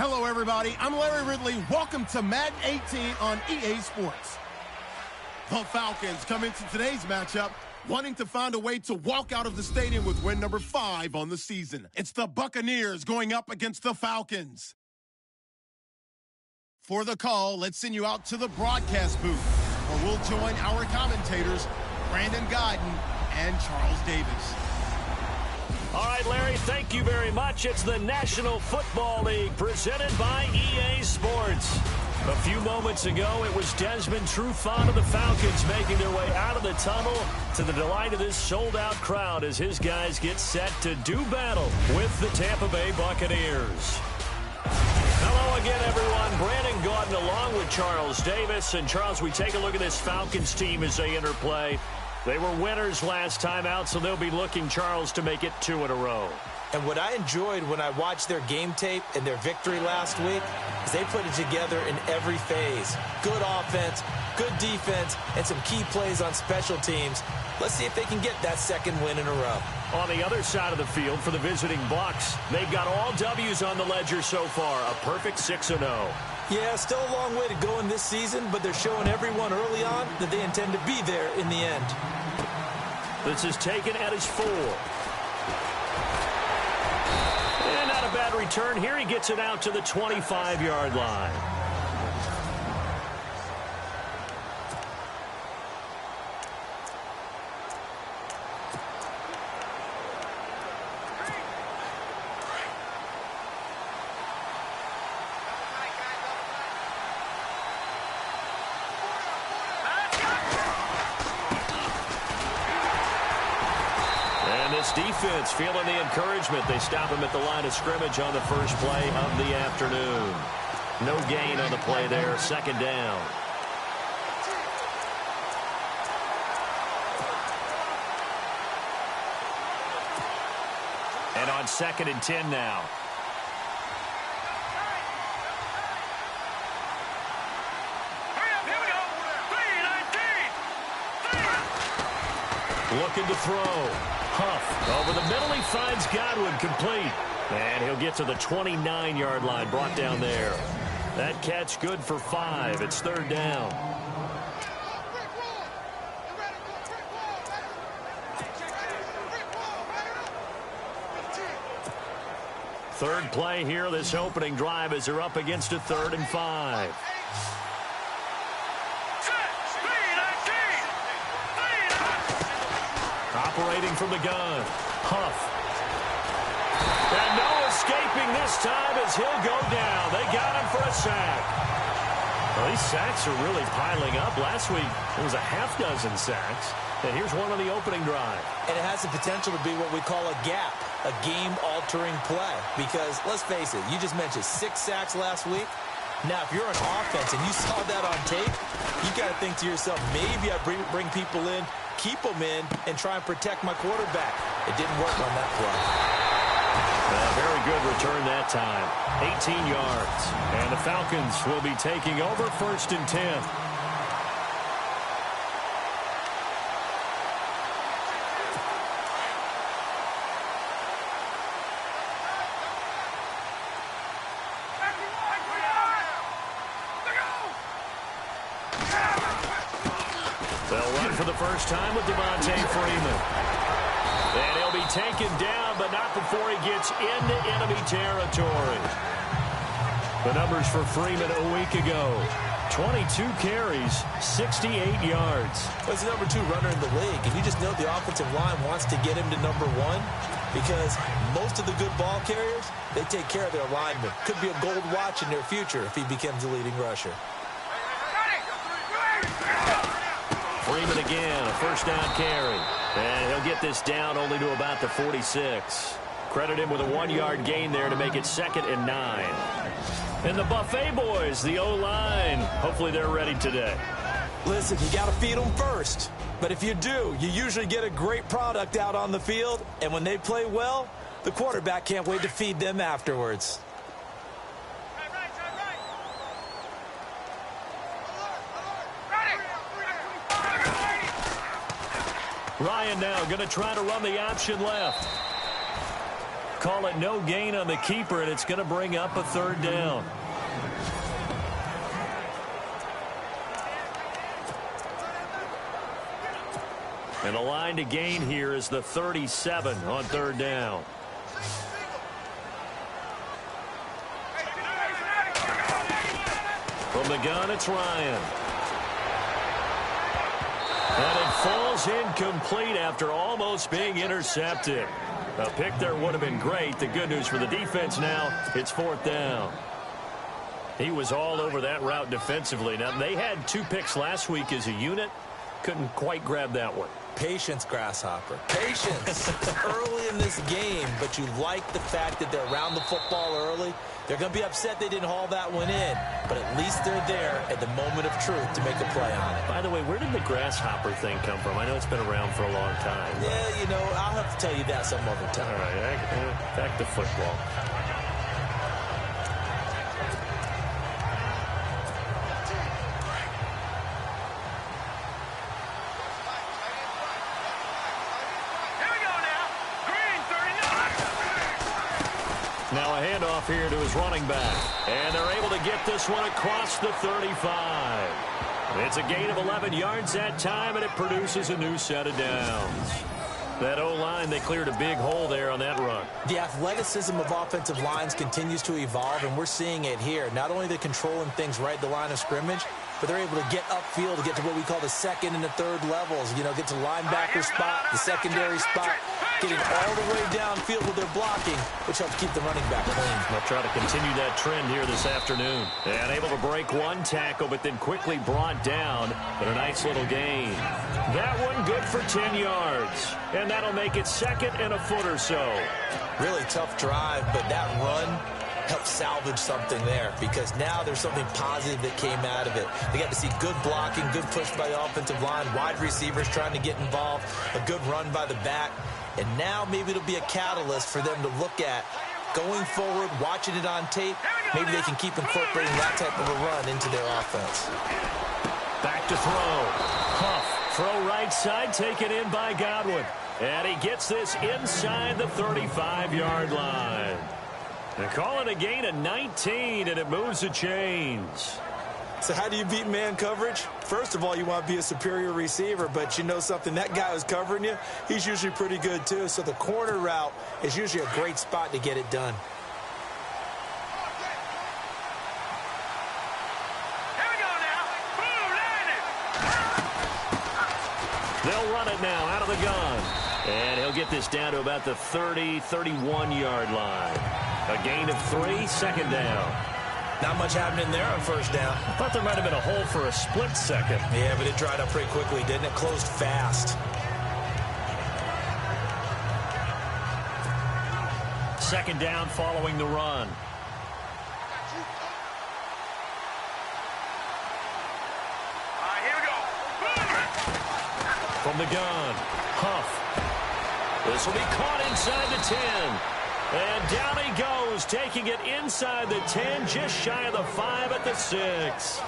Hello, everybody. I'm Larry Ridley. Welcome to Madden 18 on EA Sports. The Falcons come into today's matchup wanting to find a way to walk out of the stadium with win number 5 on the season. It's the Buccaneers going up against the Falcons. For the call, let's send you out to the broadcast booth, where we'll join our commentators, Brandon Guyton and Charles Davis. All right, Larry, thank you very much. It's the National Football League presented by EA Sports. A few moments ago, it was Desmond Trufant of the Falcons making their way out of the tunnel to the delight of this sold-out crowd as his guys get set to do battle with the Tampa Bay Buccaneers. Hello again, everyone. Brandon Guyton along with Charles Davis. And, Charles, we take a look at this Falcons team as they interplay. They were winners last time out, so they'll be looking, Charles, to make it 2 in a row. And what I enjoyed when I watched their game tape and their victory last week is they put it together in every phase. Good offense, good defense, and some key plays on special teams. Let's see if they can get that second win in a row. On the other side of the field for the visiting Bucs, they've got all W's on the ledger so far, a perfect 6-0. Yeah, still a long way to go in this season, but they're showing everyone early on that they intend to be there in the end. This is taken at his 4. And not a bad return. Here he gets it out to the 25-yard line. Defense feeling the encouragement. They stop him at the line of scrimmage on the first play of the afternoon. No gain on the play there. Second down. And on 2nd and 10 now. Looking to throw. Huff over the middle. He finds Godwin complete. And he'll get to the 29-yard line, brought down there. That catch good for 5. It's 3rd down. Third play here, this opening drive, as they're up against a 3rd and 5. Operating from the gun. Huff. And no escaping this time as he'll go down. They got him for a sack. Well, these sacks are really piling up. Last week, it was a half dozen sacks. And here's one on the opening drive. And it has the potential to be what we call a gap, a game-altering play. Because, let's face it, you just mentioned 6 sacks last week. Now, if you're on offense and you saw that on tape, you got to think to yourself, maybe I bring people in, keep them in, and try and protect my quarterback. It didn't work on that play. Very good return that time. 18 yards. And the Falcons will be taking over 1st and 10. For the first time with Devontae Freeman. And he'll be taken down, but not before he gets into enemy territory. The numbers for Freeman a week ago. 22 carries, 68 yards. Well, he's the number 2 runner in the league, and you just know the offensive line wants to get him to number 1 because most of the good ball carriers, they take care of their linemen. Could be a gold watch in their future if he becomes the leading rusher. Freeman again, a first down carry. And he'll get this down only to about the 46. Credit him with a 1-yard gain there to make it 2nd and 9. And the Buffet boys, the O-line, hopefully they're ready today. Listen, you got to feed them first. But if you do, you usually get a great product out on the field. And when they play well, the quarterback can't wait to feed them afterwards. Ryan now going to try to run the option left. call it no gain on the keeper, and it's going to bring up a third down. And the line to gain here is the 37 on third down. From the gun, it's Ryan. And it falls incomplete after almost being intercepted. A pick there would have been great. The good news for the defense now, it's fourth down. He was all over that route defensively. Now, they had 2 picks last week as a unit. Couldn't quite grab that one. Patience, Grasshopper. Patience. Early in this game, but you like the fact that they're around the football early. They're going to be upset they didn't haul that one in, but at least they're there at the moment of truth to make a play on it. By the way, where did the grasshopper thing come from? I know it's been around for a long time. Yeah, you know, I'll have to tell you that some other time. All right, back to football. Now a handoff here to his running back. And they're able to get this one across the 35. It's a gain of 11 yards that time, and it produces a new set of downs. That O-line, they cleared a big hole there on that run. The athleticism of offensive lines continues to evolve, and we're seeing it here. Not only are they controlling things right at the line of scrimmage, but they're able to get upfield to get to what we call the second and the third levels. You know, get to linebacker spot, the secondary spot, getting all the way downfield with their blocking, which helps keep the running back clean. They'll try to continue that trend here this afternoon. And able to break one tackle, but then quickly brought down. But a nice little gain. That one good for 10 yards. And that'll make it second and a foot or so. Really tough drive, but that run help salvage something there, because now there's something positive that came out of it. They got to see good blocking, good push by the offensive line, wide receivers trying to get involved, a good run by the back, and now maybe it'll be a catalyst for them to look at going forward, watching it on tape. Maybe they can keep incorporating that type of a run into their offense. Back to throw. Huff, throw right side, taken in by Godwin. And he gets this inside the 35-yard line. They call it a gain of 19, and it moves the chains. So how do you beat man coverage? First of all, you want to be a superior receiver, but you know something, that guy who's covering you, he's usually pretty good too. So the corner route is usually a great spot to get it done. Here we go now. Boom, They'll run it now out of the gun. And he'll get this down to about the 30, 31-yard line. A gain of 3, second down. Not much happening there on first down. I thought there might have been a hole for a split second. Yeah, but it dried up pretty quickly, didn't it? Closed fast. Second down following the run. here we go. From the gun, Huff. This will be caught inside the 10. And down he goes, taking it inside the 10, just shy of the 5 at the 6.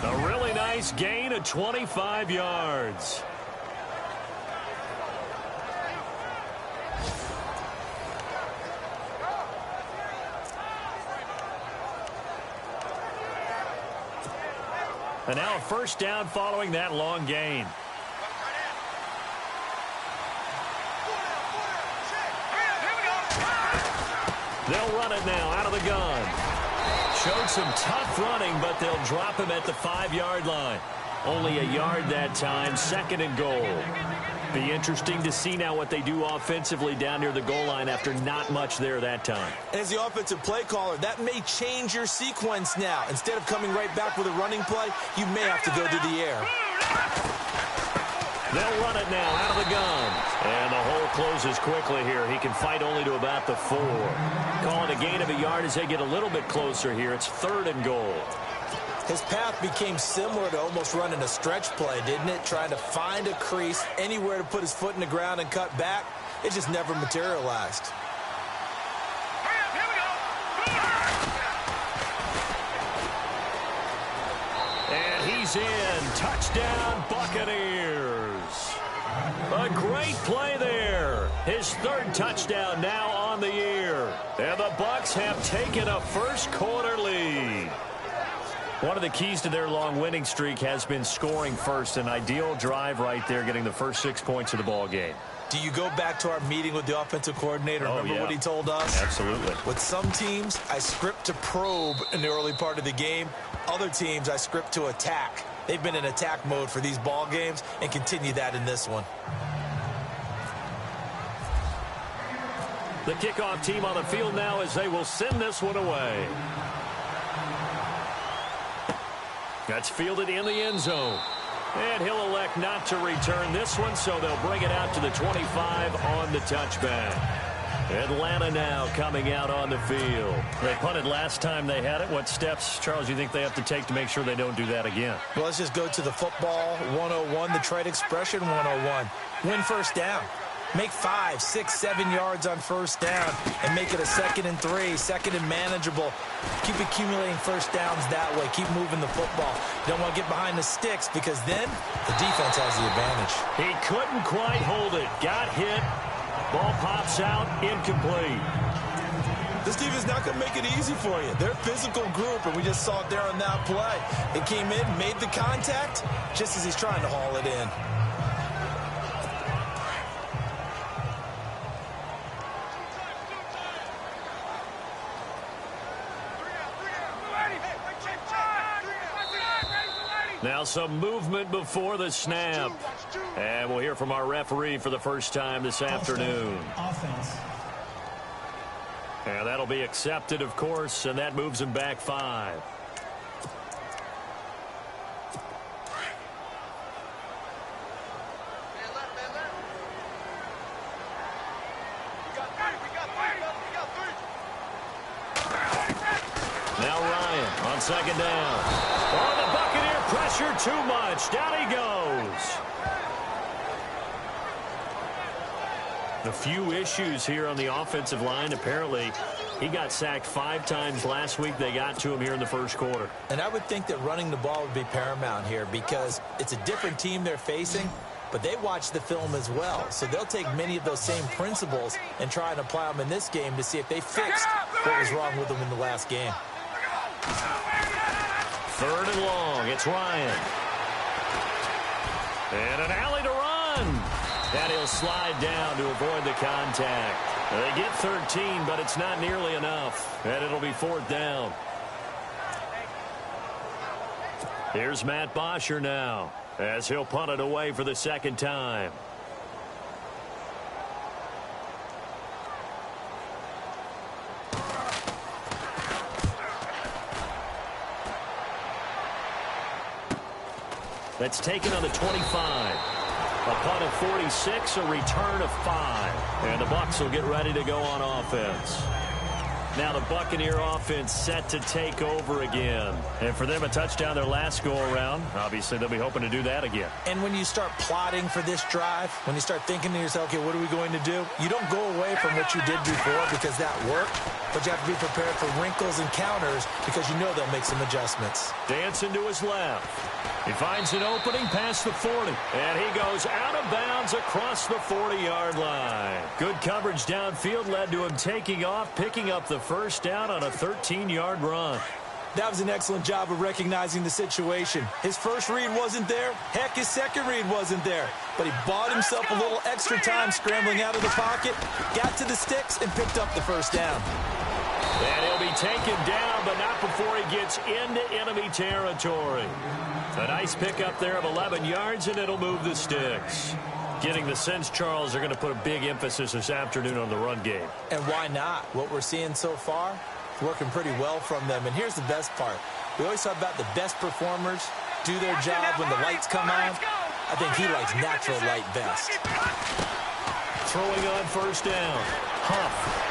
A really nice gain of 25 yards. And now a first down following that long gain. They'll run it now out of the gun. Showed some tough running, but they'll drop him at the 5-yard line. Only a yard that time, second and goal. Be interesting to see now what they do offensively down near the goal line after not much there that time. As the offensive play caller, that may change your sequence now. Instead of coming right back with a running play, you may have to go to the air. They'll run it now out of the gun. And the hole closes quickly here. He can fight only to about the 4. Call it a gain of a yard as they get a little bit closer here. It's third and goal. His path became similar to almost running a stretch play, didn't it? Trying to find a crease, anywhere to put his foot in the ground and cut back. It just never materialized. Here we go. And he's in. Touchdown, Buccaneers. A great play there. His third touchdown now on on the year. And the Bucs have taken a first-quarter lead. One of the keys to their long winning streak has been scoring first. An ideal drive right there, getting the first 6 points of the ball game. Do you go back to our meeting with the offensive coordinator? Remember what he told us? Absolutely. With some teams, I script to probe in the early part of the game. Other teams, I script to attack. They've been in attack mode for these ball games and continue that in this one. The kickoff team on the field now as they will send this one away. That's fielded in the end zone. And he'll elect not to return this one, so they'll bring it out to the 25 on the touchback. Atlanta now coming out on the field. They punted last time they had it. What steps, Charles, do you think they have to take to make sure they don't do that again? Well, let's just go to the football 101, the trade expression 101. Win first down. Make 5, 6, 7 yards on first down and make it a 2nd and 3, 2nd and manageable. Keep accumulating first downs that way. Keep moving the football. You don't want to get behind the sticks because then the defense has the advantage. He couldn't quite hold it. Got hit. Ball pops out. Incomplete. This defense is not going to make it easy for you. They're a physical group, and we just saw it there on that play. It came in, made the contact, just as he's trying to haul it in. Now some movement before the snap. And we'll hear from our referee for the first time this afternoon. Offense. And that'll be accepted, of course, and that moves him back 5. Now Ryan on 2nd down. Oh, the Buccaneer pressure too much. Down he goes. A few issues here on the offensive line. Apparently, he got sacked 5 times last week. They got to him here in the first quarter. And I would think that running the ball would be paramount here because it's a different team they're facing, but they watch the film as well. So they'll take many of those same principles and try and apply them in this game to see if they fixed what was wrong with them in the last game. 3rd and long. It's Ryan. And an alley to run. And he'll slide down to avoid the contact. They get 13, but it's not nearly enough. And it'll be 4th down. Here's Matt Bosher now, as he'll punt it away for the 2nd time. That's taken on the 25. A punt of 46, a return of 5. And the Bucs will get ready to go on offense. Now the Buccaneer offense set to take over again. And for them, a touchdown their last go-around. Obviously, they'll be hoping to do that again. And when you start plotting for this drive, when you start thinking to yourself, okay, what are we going to do? You don't go away from what you did before because that worked. But you have to be prepared for wrinkles and counters because you know they'll make some adjustments. Dancing to his left. He finds an opening past the 40. And he goes out of bounds across the 40-yard line. Good coverage downfield led to him taking off, picking up the first down on a 13-yard run. That was an excellent job of recognizing the situation. His first read wasn't there. Heck, his second read wasn't there. But he bought himself a little extra time scrambling out of the pocket, got to the sticks, and picked up the first down. And he'll be taken down, but not before he gets into enemy territory. A nice pickup there of 11 yards, and it'll move the sticks. Getting the sense, Charles, they're going to put a big emphasis this afternoon on the run game. And why not? What we're seeing so far, working pretty well from them. And here's the best part. We always talk about the best performers do their job when the lights come on. I think he likes natural light best. Throwing on first down. Huff.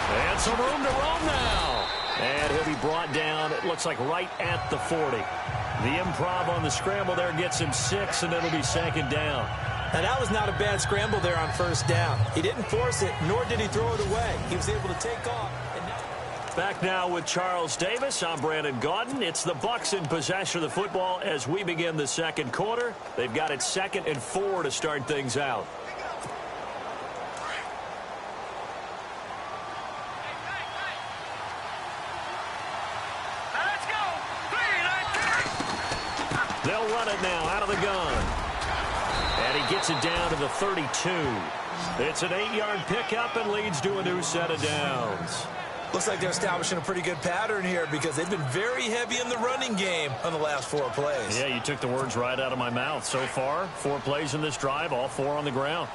And some room to roam now. And he'll be brought down, it looks like right at the 40. The improv on the scramble there gets him 6, and it'll be 2nd down. Now, that was not a bad scramble there on first down. He didn't force it, nor did he throw it away. He was able to take off. Back now with Charles Davis. I'm Brandon Gaudin. It's the Bucs in possession of the football as we begin the second quarter. They've got it 2nd and 4 to start things out. They'll run it now out of the gun. And he gets it down to the 32. It's an 8-yard pickup and leads to a new set of downs. Looks like they're establishing a pretty good pattern here because they've been very heavy in the running game on the last 4 plays. Yeah, you took the words right out of my mouth. So far, 4 plays in this drive, all 4 on the ground.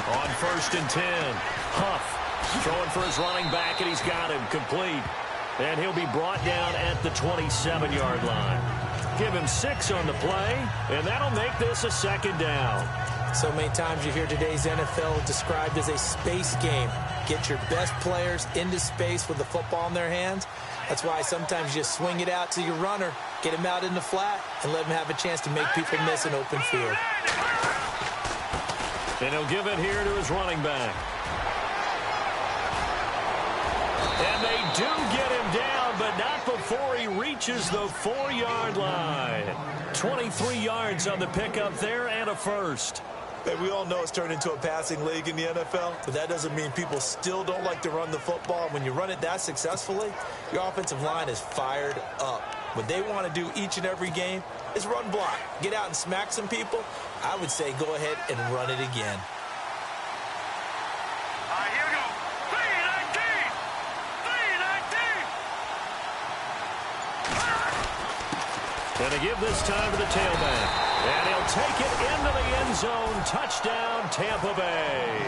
On 1st and 10, Huff throwing for his running back, and he's got him complete. And he'll be brought down at the 27-yard line. Give him 6 on the play, and that'll make this a 2nd down. So many times you hear today's NFL described as a space game. Get your best players into space with the football in their hands. That's why sometimes you just swing it out to your runner, get him out in the flat, and let him have a chance to make people miss an open field. And he'll give it here to his running back. And they do get him down, but not before he reaches the 4-yard line. 23 yards on the pickup there and a first. And we all know it's turned into a passing league in the NFL, but that doesn't mean people still don't like to run the football. When you run it that successfully, your offensive line is fired up. What they want to do each and every game is run block. Get out and smack some people. I would say go ahead and run it again. Here we go. 3-19. 3-19. Going to give this time to the tailback. And he'll take it into the end zone. Touchdown, Tampa Bay.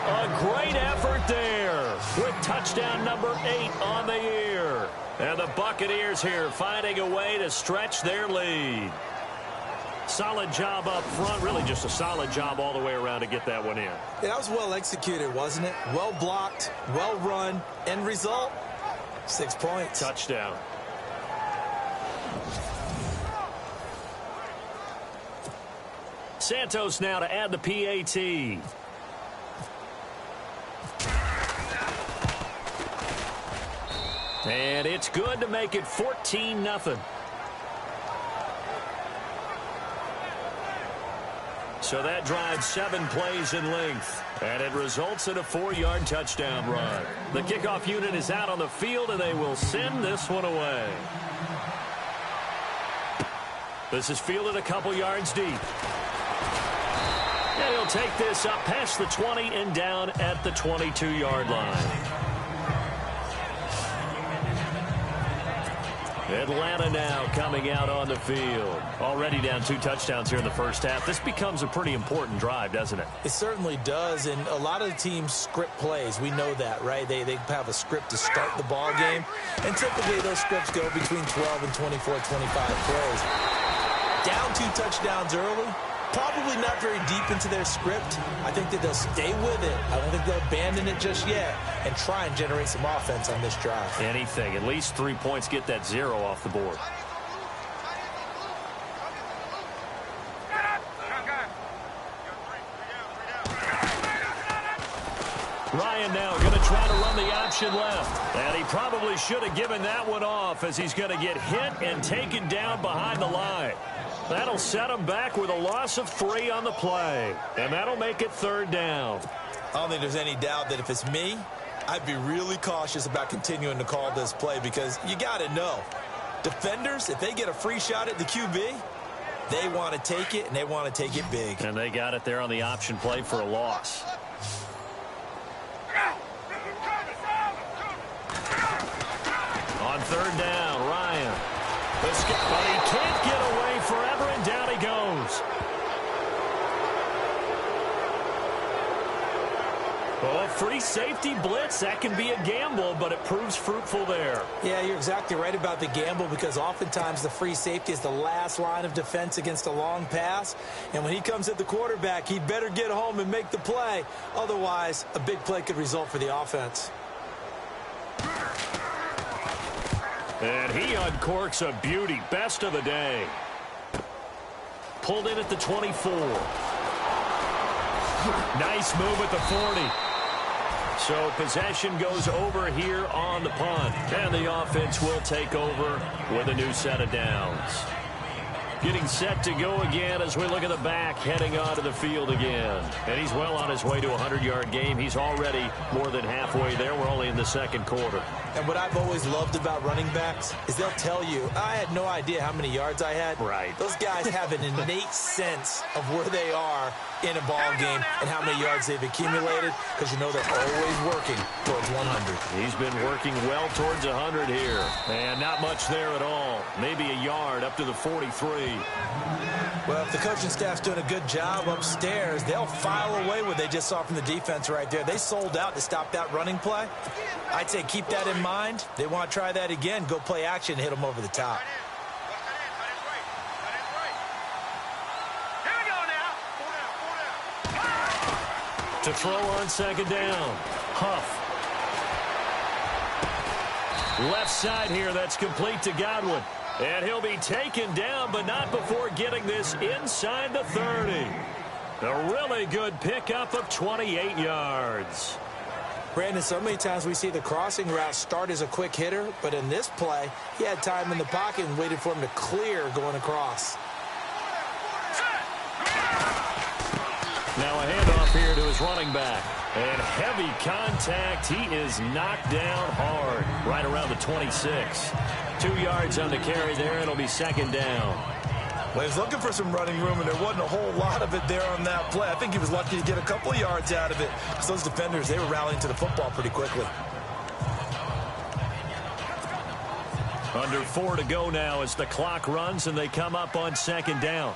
A great effort there with touchdown number 8 on the year. And the Buccaneers here finding a way to stretch their lead. Solid job up front. Really just a solid job all the way around to get that one in. Yeah, that was well executed, wasn't it? Well blocked, well run. End result, 6 points. Touchdown. Santos now to add the PAT. And it's good to make it 14-0. So that drives 7 plays in length. And it results in a 4-yard touchdown run. The kickoff unit is out on the field, and they will send this one away. This is fielded a couple yards deep. And he'll take this up past the 20 and down at the 22-yard line. Atlanta now coming out on the field. Already down 2 touchdowns here in the first half. This becomes a pretty important drive, doesn't it? It certainly does, and a lot of the teams script plays. We know that, right? They have a script to start the ball game, and typically those scripts go between 12 and 24, 25 plays. Down 2 touchdowns early. Probably not very deep into their script. I think that they'll stay with it. I don't think they'll abandon it just yet and try and generate some offense on this drive. Anything. At least 3 points, get that 0 off the board. Ryan now going to try to run the option left. And he probably should have given that one off as he's going to get hit and taken down behind the line. That'll set him back with a loss of 3 on the play. And that'll make it 3rd down. I don't think there's any doubt that if it's me, I'd be really cautious about continuing to call this play because you got to know. Defenders, if they get a free shot at the QB, they want to take it, and they want to take it big. And they got it there on the option play for a loss. On 3rd down, Ryan. But he can't get away forever, and down he goes. Oh, free safety blitz. That can be a gamble, but it proves fruitful there. Yeah, you're exactly right about the gamble because oftentimes the free safety is the last line of defense against a long pass. And when he comes at the quarterback, he'd better get home and make the play. Otherwise, a big play could result for the offense. And he uncorks a beauty. Best of the day. Pulled in at the 24. Nice move at the 40. So possession goes over here on the punt. And the offense will take over with a new set of downs. Getting set to go again as we look at the back heading onto the field again. And he's well on his way to a 100-yard game. He's already more than halfway there. We're only in the second quarter. And what I've always loved about running backs is they'll tell you, I had no idea how many yards I had. Right. Those guys have an innate sense of where they are in a ball game and how many yards they've accumulated, because you know they're always working towards 100. He's been working well towards 100 here. And not much there at all. Maybe a yard up to the 43. Well, if the coaching staff's doing a good job upstairs, they'll file away what they just saw from the defense right there. They sold out to stop that running play. I'd say keep that in mind. They want to try that again. Go play action and hit them over the top. To throw on second down. Huff. Left side here, that's complete to Godwin. And he'll be taken down, but not before getting this inside the 30. A really good pickup of 28 yards. Brandon, so many times we see the crossing route start as a quick hitter, but in this play, he had time in the pocket and waited for him to clear going across. Now a handoff here to his running back. And heavy contact. He is knocked down hard right around the 26. 2 yards on the carry there. It'll be second down. Well, he was looking for some running room, and there wasn't a whole lot of it there on that play. I think he was lucky to get a couple of yards out of it, because those defenders, they were rallying to the football pretty quickly. Under 4 to go now as the clock runs, and they come up on second down.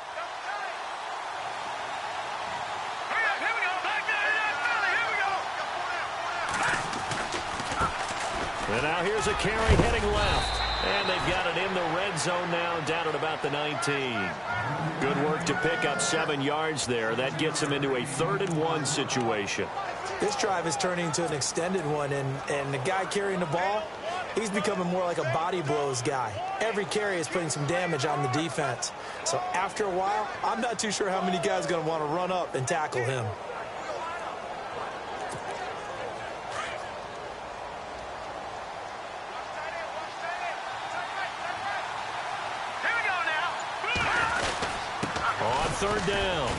And now here's a carry heading left. And they've got it in the red zone now, down at about the 19. Good work to pick up 7 yards there. That gets them into a 3rd-and-1 situation. This drive is turning into an extended one, and the guy carrying the ball, he's becoming more like a body blows guy. Every carry is putting some damage on the defense. So after a while, I'm not too sure how many guys are going to want to run up and tackle him. Third down.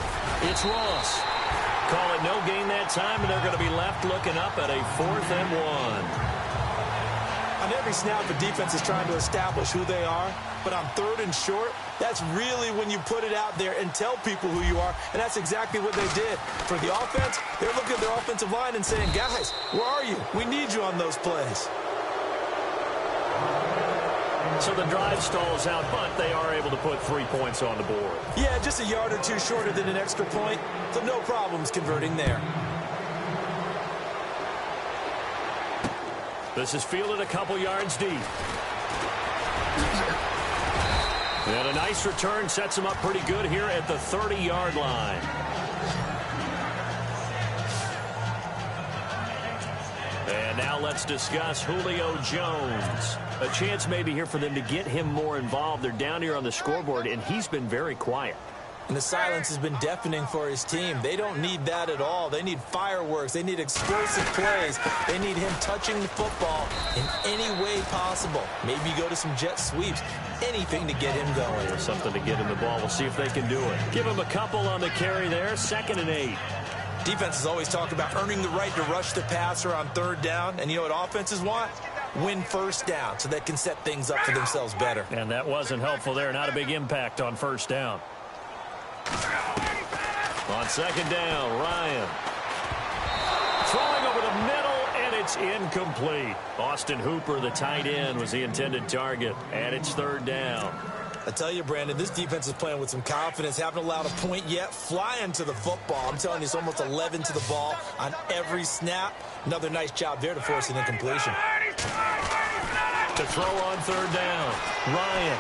It's Ross. Call it no gain that time, and they're going to be left looking up at a 4th and 1. On every snap, the defense is trying to establish who they are, but on 3rd and short, that's really when you put it out there and tell people who you are, and that's exactly what they did. For the offense, they're looking at their offensive line and saying, guys, where are you? We need you on those plays. So the drive stalls out, but they are able to put 3 points on the board. Yeah, just a yard or two shorter than an extra point, so no problems converting there. This is fielded a couple yards deep. And a nice return sets him up pretty good here at the 30-yard line. And now let's discuss Julio Jones. A chance maybe here for them to get him more involved. They're down here on the scoreboard, and he's been very quiet. And the silence has been deafening for his team. They don't need that at all. They need fireworks. They need explosive plays. They need him touching the football in any way possible. Maybe go to some jet sweeps. Anything to get him going. There's something to get him the ball. We'll see if they can do it. Give him a couple on the carry there. 2nd and 8. Defenses always talk about earning the right to rush the passer on 3rd down. And you know what offenses want? Win 1st down so they can set things up for themselves better. And that wasn't helpful there. Not a big impact on 1st down. On 2nd down, Ryan. Throwing over the middle, and it's incomplete. Austin Hooper, the tight end, was the intended target. And it's 3rd down. I tell you, Brandon, this defense is playing with some confidence. Haven't allowed a point yet. Flying to the football. I'm telling you, it's almost 11 to the ball on every snap. Another nice job there to force an incompletion. To throw on 3rd down, Ryan.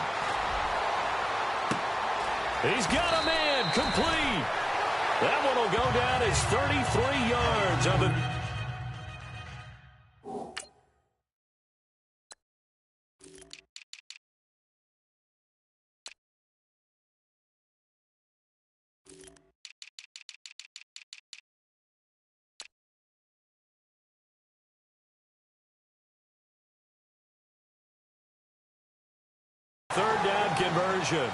He's got a man, complete. That one will go down as 33 yards on the... Third down conversion.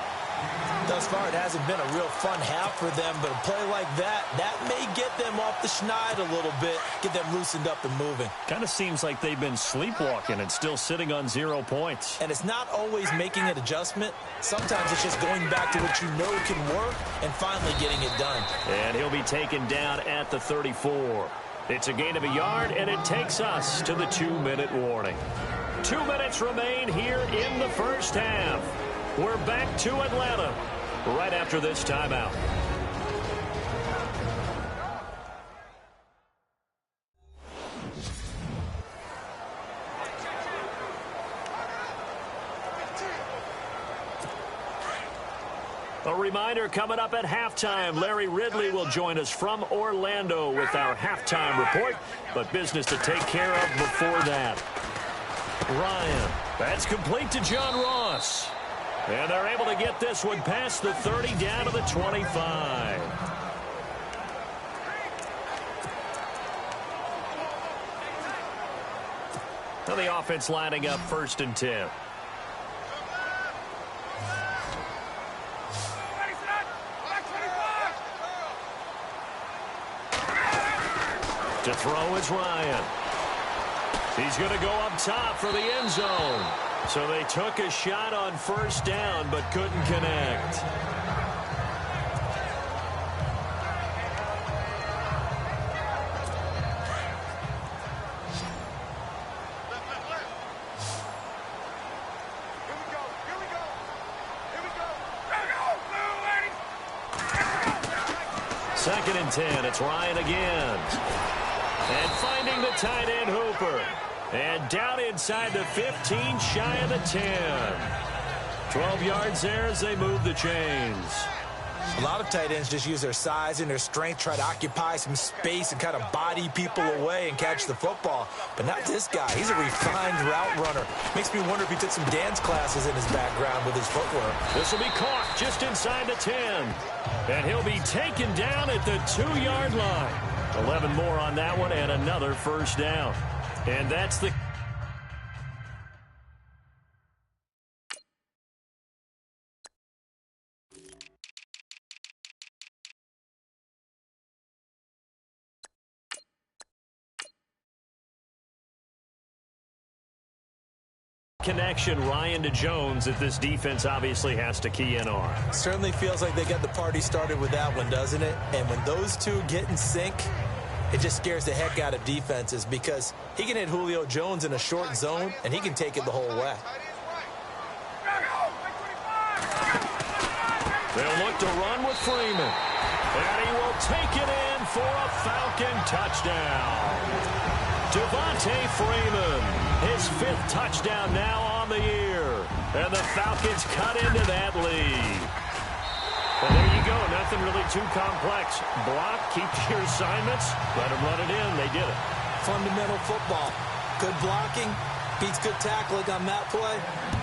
Thus far, it hasn't been a real fun half for them, but a play like that may get them off the schneid a little bit, get them loosened up and moving. Kind of seems like they've been sleepwalking and still sitting on 0 points. And it's not always making an adjustment. Sometimes it's just going back to what you know can work and finally getting it done. And he'll be taken down at the 34. It's a gain of a yard, and it takes us to the 2-minute warning. 2 minutes remain here in the first half. We're back to Atlanta right after this timeout. A reminder coming up at halftime. Larry Ridley will join us from Orlando with our halftime report, but business to take care of before that. Ryan, that's complete to John Ross. And they're able to get this one past the 30 down to the 25. Now the offense lining up 1st and 10. To throw is Ryan. He's going to go up top for the end zone. So they took a shot on 1st down but couldn't connect. Second and 10. It's Ryan again. And finding the tight end Hooper. And down inside the 15, shy of the 10. 12 yards there as they move the chains. A lot of tight ends just use their size and their strength, try to occupy some space and kind of body people away and catch the football. But not this guy. He's a refined route runner. Makes me wonder if he took some dance classes in his background with his footwork. This will be caught just inside the 10. And he'll be taken down at the 2-yard line. 11 more on that one and another 1st down. And that's the... connection, Ryan to Jones, that this defense obviously has to key in on. Certainly feels like they got the party started with that one, doesn't it? And when those two get in sync, it just scares the heck out of defenses because he can hit Julio Jones in a short zone, and he can take it the whole way. They'll look to run with Freeman. And he will take it in for a Falcon touchdown. Devontae Freeman, his 5th touchdown now on the year. And the Falcons cut into that lead. Well, there you go. Nothing really too complex. Block, keep your assignments, let them run it in. They did it. Fundamental football. Good blocking, beats good tackling on that play.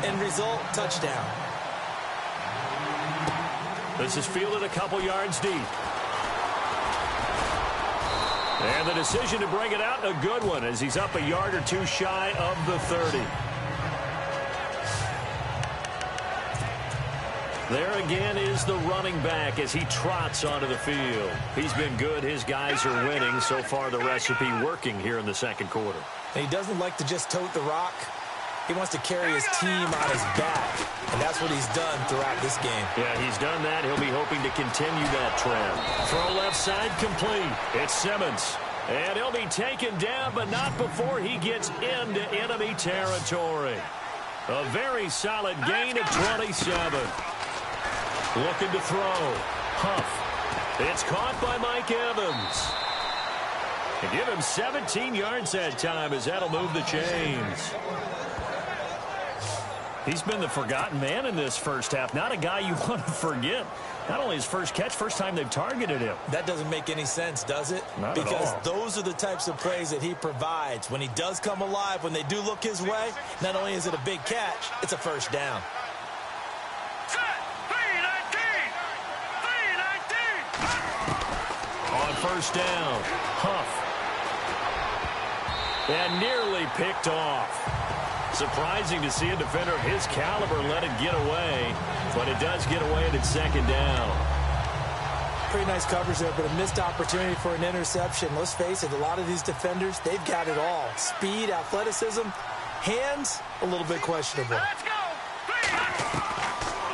End result, touchdown. This is fielded a couple yards deep. And the decision to bring it out, a good one, as he's up a yard or two shy of the 30. There again is the running back as he trots onto the field. He's been good. His guys are winning. So far, the recipe working here in the 2nd quarter. And he doesn't like to just tote the rock. He wants to carry his team on his back, and that's what he's done throughout this game. Yeah, he's done that. He'll be hoping to continue that trend. Throw left side complete. It's Simmons. And he'll be taken down, but not before he gets into enemy territory. A very solid gain of 27. Looking to throw. Huff. It's caught by Mike Evans. And give him 17 yards that time as that'll move the chains. He's been the forgotten man in this first half. Not a guy you want to forget. Not only his first catch, first time they've targeted him. That doesn't make any sense, does it? Not at all. Because those are the types of plays that he provides. When he does come alive, when they do look his way, not only is it a big catch, it's a 1st down. On 1st down, Huff. And nearly picked off. Surprising to see a defender of his caliber let it get away, but it does get away and it's second down. Pretty nice coverage there, but a missed opportunity for an interception. Let's face it, a lot of these defenders, they've got it all. Speed, athleticism, hands, a little bit questionable. Let's go.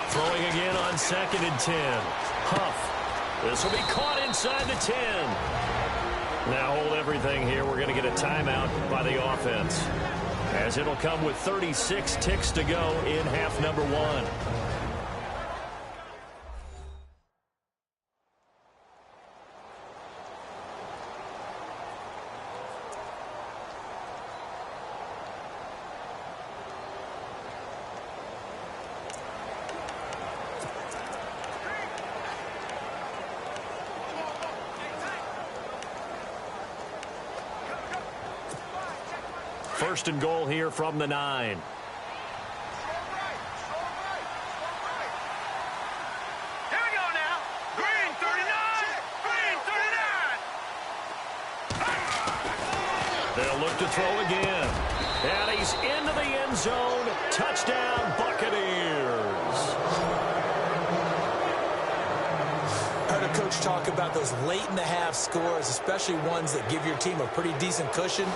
Throwing again on 2nd and 10. Huff. This will be caught inside the 10. Now hold everything here. We're going to get a timeout by the offense, as it'll come with 36 ticks to go in half number 1. First and goal here from the 9. Here we go now. Green 39. Green 39. They'll look to throw again. And he's into the end zone. Touchdown, Buccaneers. I heard a coach talk about those late-in-the-half scores, especially ones that give your team a pretty decent cushion.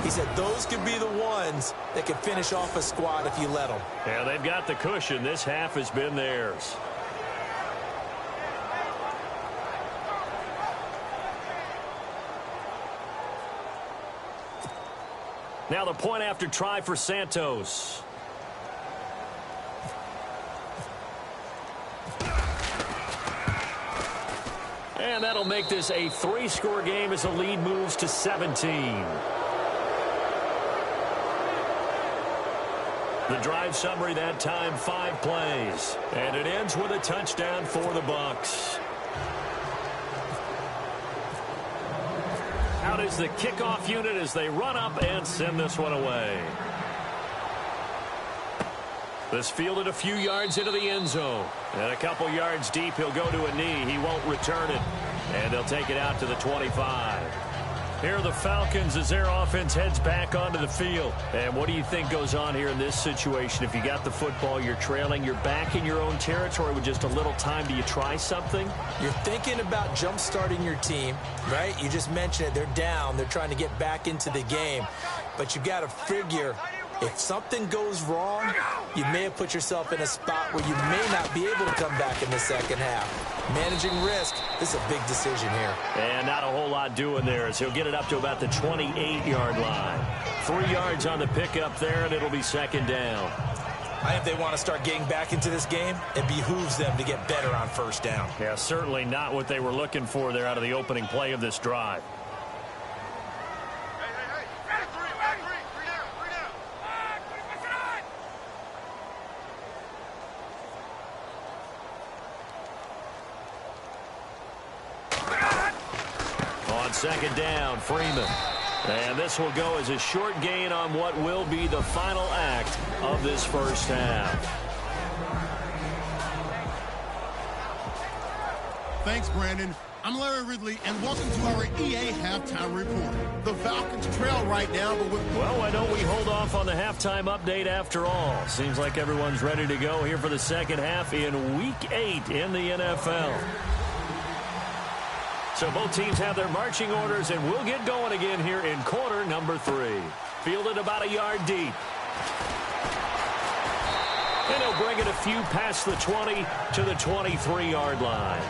He said those could be the ones that could finish off a squad if you let them. Yeah, they've got the cushion. This half has been theirs. Now the point after try for Santos. And that'll make this a 3-score game as the lead moves to 17. The drive summary that time, 5 plays. And it ends with a touchdown for the Bucs. Out is the kickoff unit as they run up and send this one away. This fielded a few yards into the end zone. And a couple yards deep, he'll go to a knee. He won't return it. And they'll take it out to the 25. Here are the Falcons as their offense heads back onto the field. And what do you think goes on here in this situation? If you got the football, you're trailing, you're back in your own territory with just a little time. Do you try something? You're thinking about jump-starting your team, right? You just mentioned it. They're down. They're trying to get back into the game. But you got to figure, if something goes wrong, you may have put yourself in a spot where you may not be able to come back in the second half. Managing risk, this is a big decision here. And not a whole lot doing there as he'll get it up to about the 28-yard line. 3 yards on the pickup there, and it'll be second down. I think they want to start getting back into this game. It behooves them to get better on first down. Yeah, certainly not what they were looking for there out of the opening play of this drive. Second down, Freeman. And this will go as a short gain on what will be the final act of this first half. Thanks, Brandon. I'm Larry Ridley, and welcome to our EA Halftime Report. The Falcons trail right now, but well, why don't we hold off on the halftime update after all? Seems like everyone's ready to go here for the second half in Week 8 in the NFL. So both teams have their marching orders, and we'll get going again here in quarter number 3. Fielded about a yard deep. And he'll bring it a few past the 20 to the 23-yard line.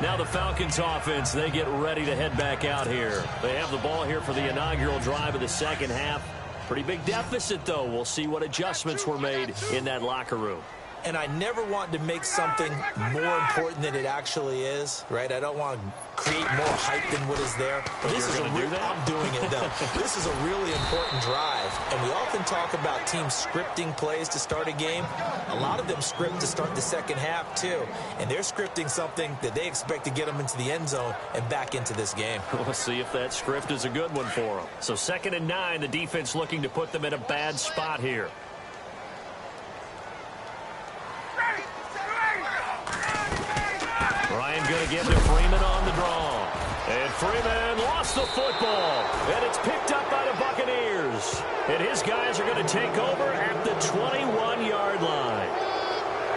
Now the Falcons offense, they get ready to head back out here. They have the ball here for the inaugural drive of the second half. Pretty big deficit, though. We'll see what adjustments were made in that locker room. And I never want to make something more important than it actually is, right? I don't want to create more hype than what is there. But this is I'm doing it, though. This is a really important drive. And we often talk about teams scripting plays to start a game. A lot of them script to start the second half, too. And they're scripting something that they expect to get them into the end zone and back into this game. We'll see if that script is a good one for them. So 2nd and 9, the defense looking to put them in a bad spot here. Ryan going to give to Freeman on the draw. And Freeman lost gets the football, and it's picked up by the Buccaneers. And his guys are going to take over at the 21-yard line.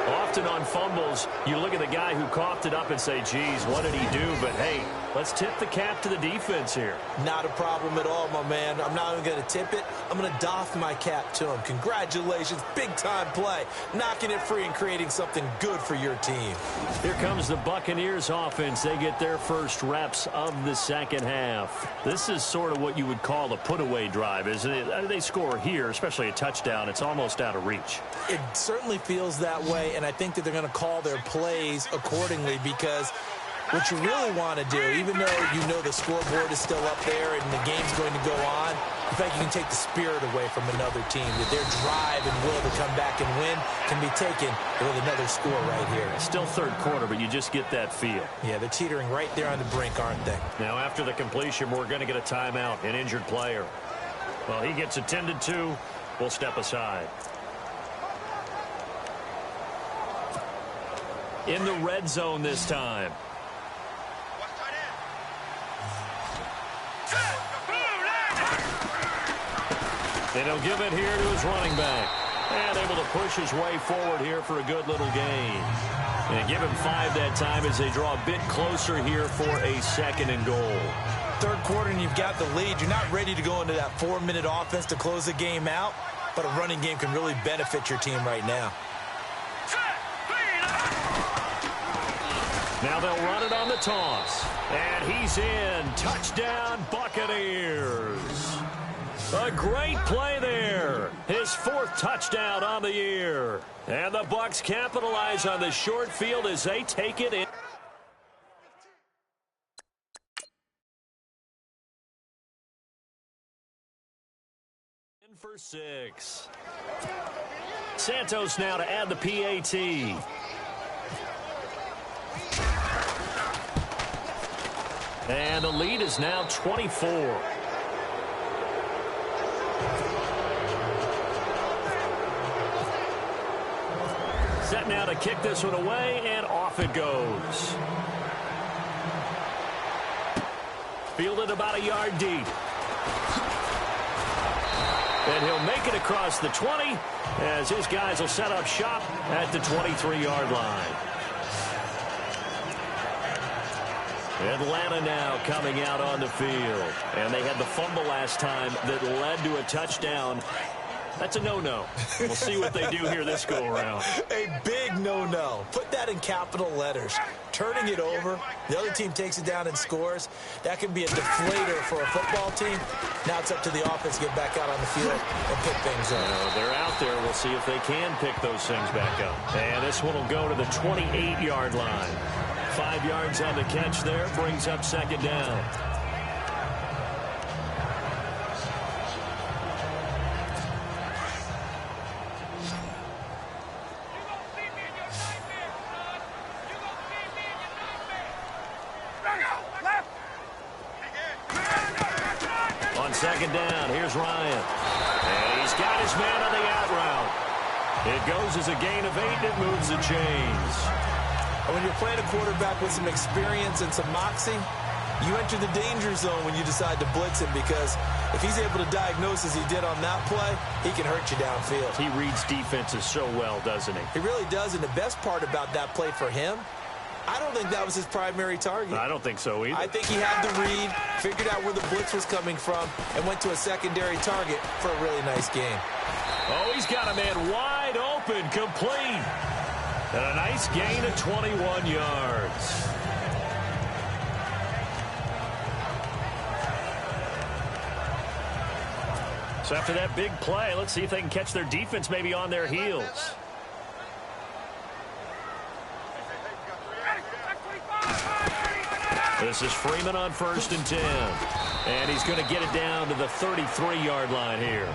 Often on fumbles, you look at the guy who coughed it up and say, geez, what did he do? But, hey, let's tip the cap to the defense here. Not a problem at all, my man. I'm not even going to tip it. I'm going to doff my cap to him. Congratulations. Big-time play. Knocking it free and creating something good for your team. Here comes the Buccaneers offense. They get their first reps of the second half. This is sort of what you would call a put-away drive, isn't it? They score here, especially a touchdown. It's almost out of reach. It certainly feels that way. And I think that they're going to call their plays accordingly, because what you really want to do, even though you know the scoreboard is still up there and the game's going to go on, in fact, you can take the spirit away from another team, that their drive and will to come back and win can be taken with another score right here. Still third quarter, but you just get that feel. Yeah, they're teetering right there on the brink, aren't they? Now, after the completion, we're going to get a timeout, an injured player. Well, he gets attended to. We'll step aside. In the red zone this time. And he'll give it here to his running back. And able to push his way forward here for a good little gain. And give him 5 that time as they draw a bit closer here for a 2nd and goal. Third quarter and you've got the lead. You're not ready to go into that 4-minute offense to close the game out, but a running game can really benefit your team right now. Now they'll run it on the toss. And he's in. Touchdown, Buccaneers. A great play there. His 4th touchdown on the year. And the Bucs capitalize on the short field as they take it in. In for 6. Santos now to add the PAT. And the lead is now 24. Set now to kick this one away, and off it goes. Fielded about a yard deep. And he'll make it across the 20 as his guys will set up shop at the 23-yard line. Atlanta now coming out on the field. And they had the fumble last time that led to a touchdown. That's a no-no. We'll see what they do here this go-around. A big no-no. Put that in capital letters. Turning it over, the other team takes it down and scores. That can be a deflator for a football team. Now it's up to the offense to get back out on the field and pick things up. They're out there. We'll see if they can pick those things back up. And this one will go to the 28-yard line. 5 yards on the catch there, brings up 2nd down. On 2nd down, here's Ryan. And he's got his man on the out route. It goes as a gain of 8, and it moves the chains. And when you're playing a quarterback with some experience and some moxie, you enter the danger zone when you decide to blitz him, because if he's able to diagnose as he did on that play, he can hurt you downfield. He reads defenses so well, doesn't he? He really does, and the best part about that play for him, I don't think that was his primary target. I don't think so either. I think he had the read, figured out where the blitz was coming from, and went to a secondary target for a really nice game. Oh, he's got a man wide open, complete. And a nice gain of 21 yards. So after that big play, let's see if they can catch their defense maybe on their heels. This is Freeman on 1st and 10. And he's going to get it down to the 33-yard line here.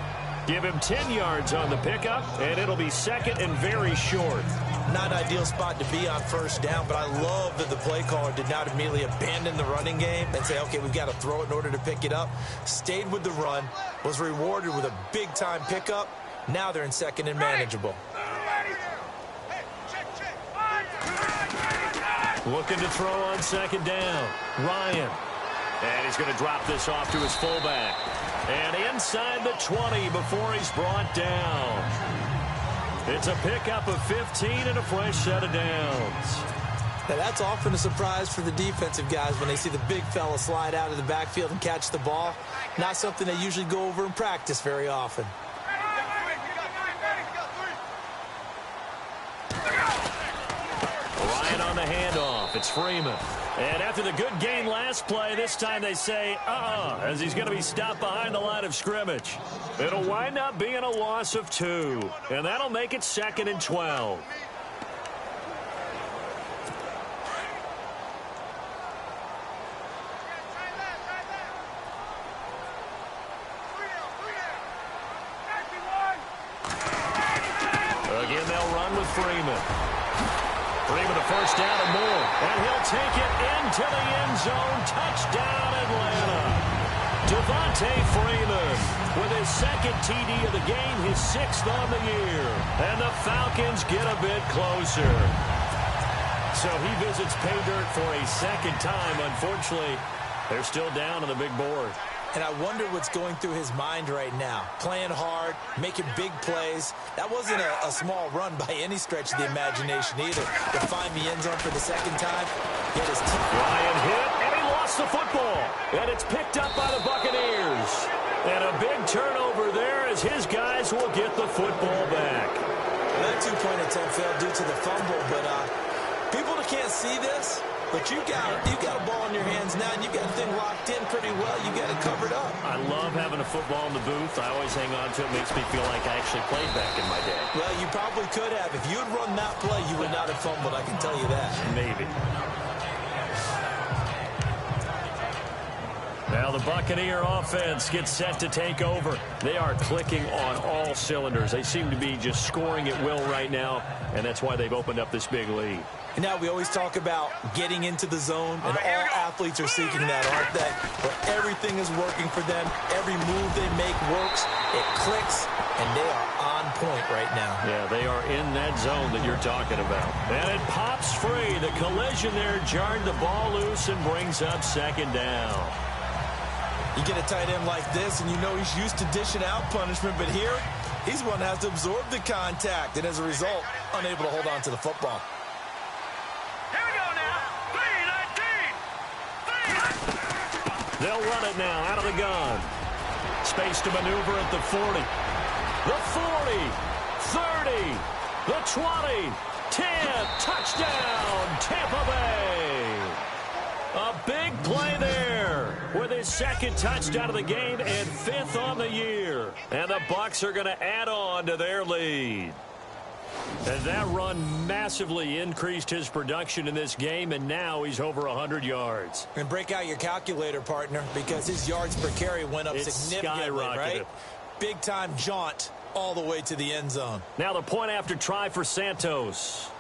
Give him 10 yards on the pickup, and it'll be 2nd and very short. Not an ideal spot to be on 1st down, but I love that the play caller did not immediately abandon the running game and say, okay, we've got to throw it in order to pick it up. Stayed with the run, was rewarded with a big-time pickup. Now they're in 2nd and manageable. Looking to throw on 2nd down. Ryan. And he's going to drop this off to his fullback. And inside the 20 before he's brought down. It's a pickup of 15 and a fresh set of downs. Now, that's often a surprise for the defensive guys when they see the big fella slide out of the backfield and catch the ball. Not something they usually go over in practice very often. Ryan on the handoff. It's Freeman. And after the good gain last play, this time they say, as he's going to be stopped behind the line of scrimmage. It'll wind up being a loss of 2, and that'll make it 2nd and 12. Again, they'll run with Freeman. Freeman the first down and more. And he'll take it into the end zone. Touchdown, Atlanta. Devontae Freeman with his 2nd TD of the game, his 6th on the year. And the Falcons get a bit closer. So he visits pay dirt for a 2nd time. Unfortunately, they're still down on the big board. And I wonder what's going through his mind right now. Playing hard, making big plays. That wasn't a small run by any stretch of the imagination either. To find the end zone for the 2nd time, get his teeth. Ryan hit, and he lost the football. And it's picked up by the Buccaneers. And a big turnover there as his guys will get the football back. That 2-point attempt failed due to the fumble, but people that can't see this, but you got a ball in your hands now, and you got the thing locked in pretty well. You got it covered up. I love having a football in the booth. I always hang on to it. Makes me feel like I actually played back in my day. Well, you probably could have. If you had run that play, you would not have fumbled. I can tell you that. Maybe. Now the Buccaneer offense gets set to take over. They are clicking on all cylinders. They seem to be just scoring at will right now, and that's why they've opened up this big lead. And now we always talk about getting into the zone, and all athletes are seeking that, aren't they? Where everything is working for them. Every move they make works. It clicks, and they are on point right now. Yeah, they are in that zone that you're talking about. And it pops free. The collision there jarred the ball loose and brings up 2nd down. You get a tight end like this, and you know he's used to dishing out punishment, but here, he's one that has to absorb the contact, and as a result, unable to hold on to the football. Here we go now. 3-19. They'll run it now out of the gun. Space to maneuver at the 40. The 40. 30. The 20. 10. Touchdown, Tampa Bay. A big play there with his 2nd touchdown of the game and 5th on the year. And the Bucs are going to add on to their lead. And that run massively increased his production in this game, and now he's over 100 yards. And break out your calculator, partner, because his yards per carry went up significantly, right? Big-time jaunt all the way to the end zone. Now the point after try for Santos.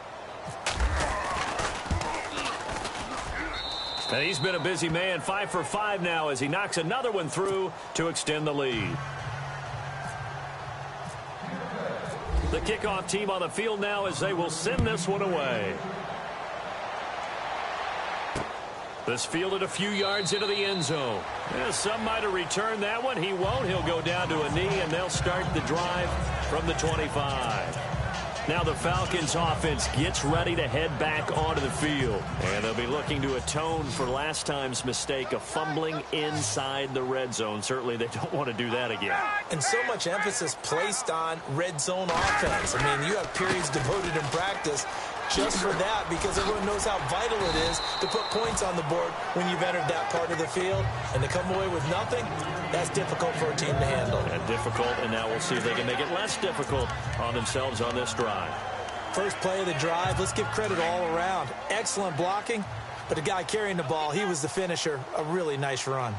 And he's been a busy man, 5 for 5 now as he knocks another one through to extend the lead. The kickoff team on the field now as they will send this one away. This fielded a few yards into the end zone. Yeah, some might have returned that one. He won't. He'll go down to a knee, and they'll start the drive from the 25. Now the Falcons offense gets ready to head back onto the field. And they'll be looking to atone for last time's mistake of fumbling inside the red zone. Certainly they don't want to do that again. And so much emphasis placed on red zone offense. I mean, you have periods devoted in practice just for that because everyone knows how vital it is to put points on the board when you've entered that part of the field. And to come away with nothing, that's difficult for a team to handle. And difficult, and now we'll see if they can make it less difficult on themselves on this drive. First play of the drive, let's give credit all around. Excellent blocking, but the guy carrying the ball, he was the finisher. A really nice run.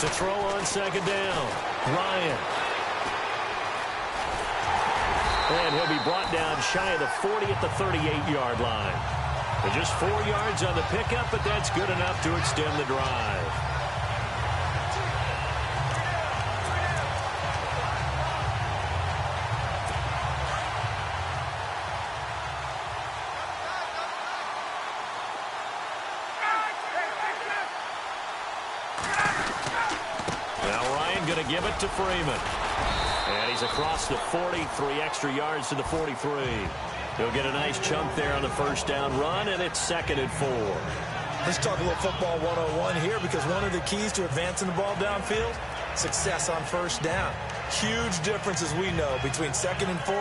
To throw on 2nd down, Ryan. And he'll be brought down shy of the 40 at the 38-yard line. But just 4 yards on the pickup, but that's good enough to extend the drive. going to give it to Freeman. And he's across the 40, 3 extra yards to the 43. He'll get a nice chunk there on the first down run, and it's 2nd and 4. Let's talk a little football 101 here, because one of the keys to advancing the ball downfield, success on first down. Huge difference, as we know, between 2nd and 4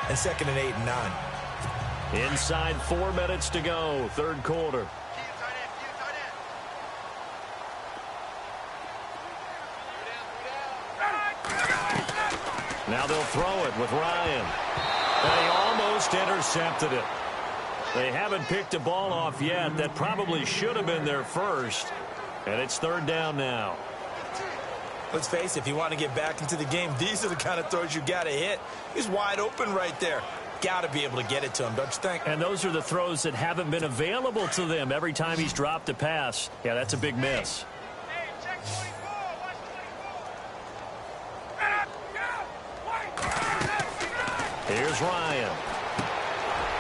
and 2nd and 8 and 9. Inside 4 minutes to go, third quarter. Now they'll throw it with Ryan. And he almost intercepted it. They haven't picked a ball off yet. That probably should have been their first. And it's 3rd down now. Let's face it, if you want to get back into the game, these are the kind of throws you got to hit. He's wide open right there. Got to be able to get it to him, don't you think? And those are the throws that haven't been available to them every time he's dropped a pass. Yeah, that's a big miss. Hey, check 24. Watch 24. Here's Ryan.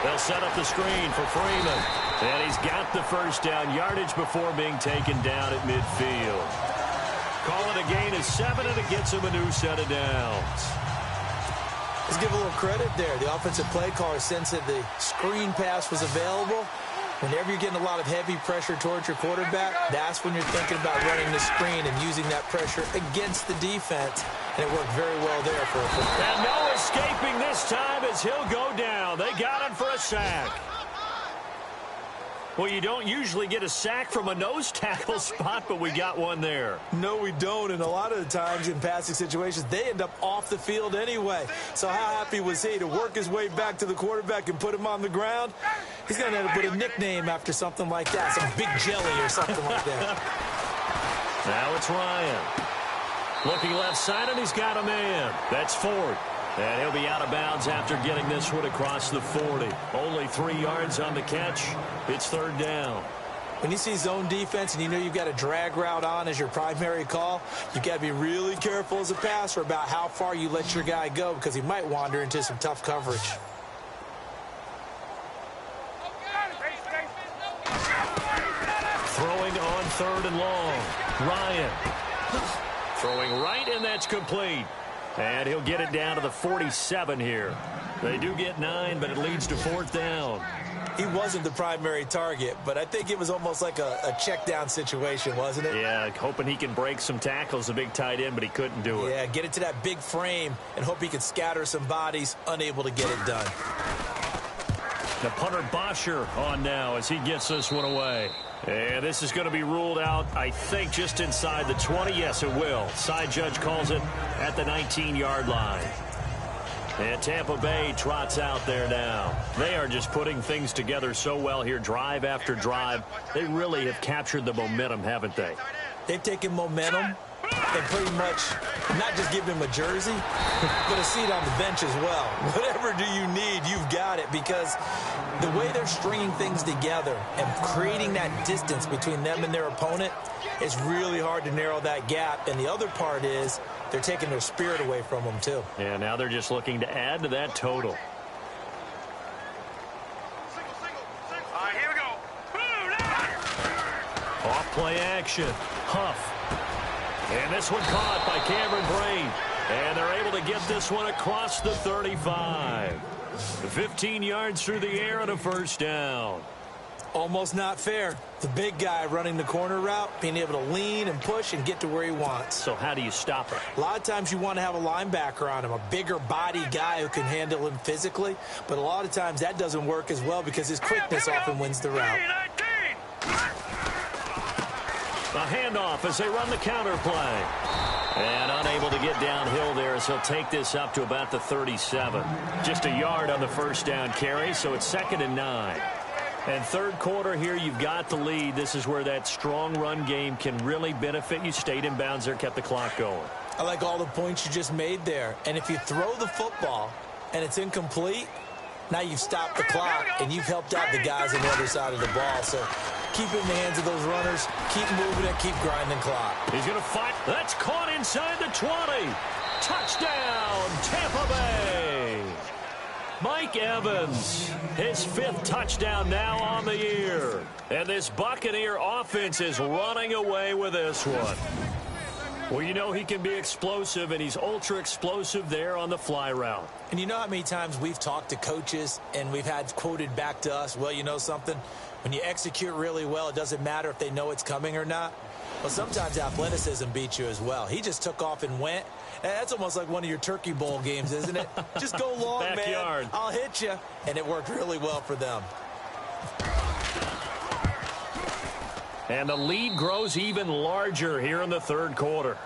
They'll set up the screen for Freeman. And he's got the first down yardage before being taken down at midfield. Call it a gain of 7, and it gets him a new set of downs. Let's give a little credit there. The offensive play caller sensed that the screen pass was available. Whenever you're getting a lot of heavy pressure towards your quarterback, that's when you're thinking about running the screen and using that pressure against the defense. And it worked very well there for a football. And no escaping this time as he'll go down. They got him for a sack. Well, you don't usually get a sack from a nose tackle spot, but we got one there. No, we don't. And a lot of the times in passing situations, they end up off the field anyway. So how happy was he to work his way back to the quarterback and put him on the ground? He's going to have to put a nickname after something like that, some big jelly or something like that. Now it's Ryan. Looking left side, and he's got a man. That's Ford. And he'll be out of bounds after getting this one across the 40. Only 3 yards on the catch. It's 3rd down. When you see zone defense and you know you've got a drag route on as your primary call, you've got to be really careful as a passer about how far you let your guy go, because he might wander into some tough coverage. Throwing on 3rd and long. Ryan. Throwing right, and that's complete. And he'll get it down to the 47 here. They do get 9, but it leads to 4th down. He wasn't the primary target, but I think it was almost like a check down situation, wasn't it? Yeah, hoping he can break some tackles, a big tight end, but he couldn't do it. Yeah, get it to that big frame and hope he could scatter some bodies, unable to get it done. The punter Bosher on now as he gets this one away. And this is going to be ruled out, I think, just inside the 20. Yes, it will. Side judge calls it at the 19-yard line. And Tampa Bay trots out there now. They are just putting things together so well here, drive after drive. They really have captured the momentum, haven't they? They've taken momentum and pretty much not just give him a jersey, but a seat on the bench as well. Whatever do you need, you've got it, because the way they're stringing things together and creating that distance between them and their opponent, it's really hard to narrow that gap. And the other part is they're taking their spirit away from them, too. Yeah, now they're just looking to add to that total. All right, here we go. Off play action. Huff. And this one caught by Cameron Brain. And they're able to get this one across the 35. 15 yards through the air and a first down. Almost not fair. The big guy running the corner route, being able to lean and push and get to where he wants. So how do you stop it? A lot of times you want to have a linebacker on him, a bigger body guy who can handle him physically. But a lot of times that doesn't work as well because his quickness often wins the route. A handoff as they run the counter play. And unable to get downhill there as he'll take this up to about the 37. Just a yard on the first down carry, so it's 2nd and 9. And third quarter here, you've got the lead. This is where that strong run game can really benefit you. Stayed in bounds there, kept the clock going. I like all the points you just made there. And if you throw the football and it's incomplete, now you've stopped the clock and you've helped out the guys on the other side of the ball. So keep it in the hands of those runners. Keep moving it. Keep grinding clock. He's going to fight. That's caught inside the 20. Touchdown, Tampa Bay. Mike Evans, his 5th touchdown now on the year. And this Buccaneer offense is running away with this one. Well, you know he can be explosive, and he's ultra explosive there on the fly route. And you know how many times we've talked to coaches and we've had quoted back to us, well, you know something? When you execute really well, it doesn't matter if they know it's coming or not. Well, sometimes athleticism beats you as well. He just took off and went. And that's almost like one of your Turkey Bowl games, isn't it? Just go long, Backyard. man. I'll hit you. And it worked really well for them. And the lead grows even larger here in the third quarter.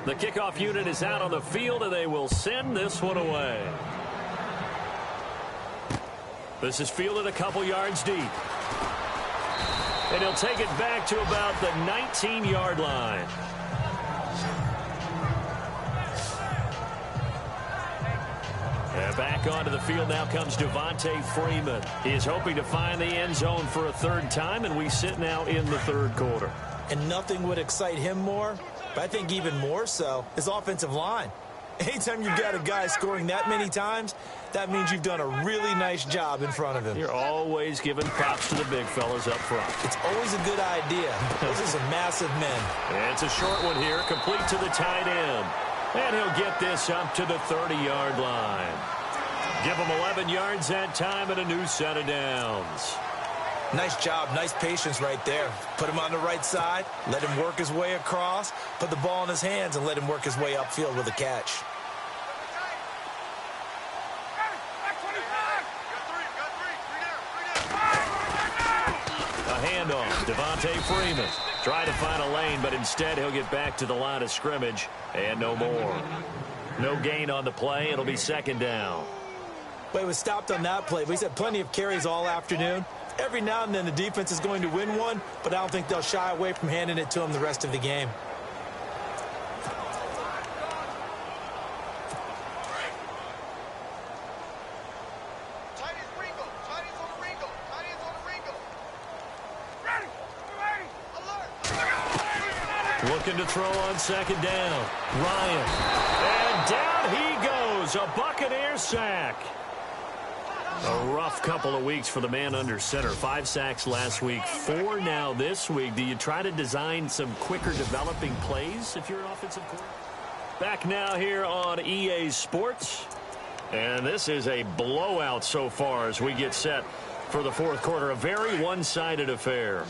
The kickoff unit is out on the field, and they will send this one away. This is fielded a couple yards deep. And he'll take it back to about the 19-yard line. And back onto the field now comes Devontae Freeman. He is hoping to find the end zone for a third time, and we sit now in the third quarter. And nothing would excite him more, but I think even more so, his offensive line. Anytime you've got a guy scoring that many times, that means you've done a really nice job in front of him. You're always giving props to the big fellas up front. It's always a good idea. Those are some massive men. And it's a short one here, complete to the tight end. And he'll get this up to the 30-yard line. Give him 11 yards that time and a new set of downs. Nice job, nice patience right there. Put him on the right side, let him work his way across, put the ball in his hands, and let him work his way upfield with a catch. A handoff, Devontae Freeman. Trying to find a lane, but instead he'll get back to the line of scrimmage, and no more. No gain on the play. It'll be second down. Well, he was stopped on that play, but he's had plenty of carries all afternoon. Every now and then the defense is going to win one, but I don't think they'll shy away from handing it to him the rest of the game. Looking to throw on second down. Ryan. And down he goes. A Buccaneer sack. A rough couple of weeks for the man under center. 5 sacks last week, 4 now this week. Do you try to design some quicker developing plays if you're an offensive coordinator? Back now here on EA Sports. And this is a blowout so far as we get set for the fourth quarter. A very one-sided affair.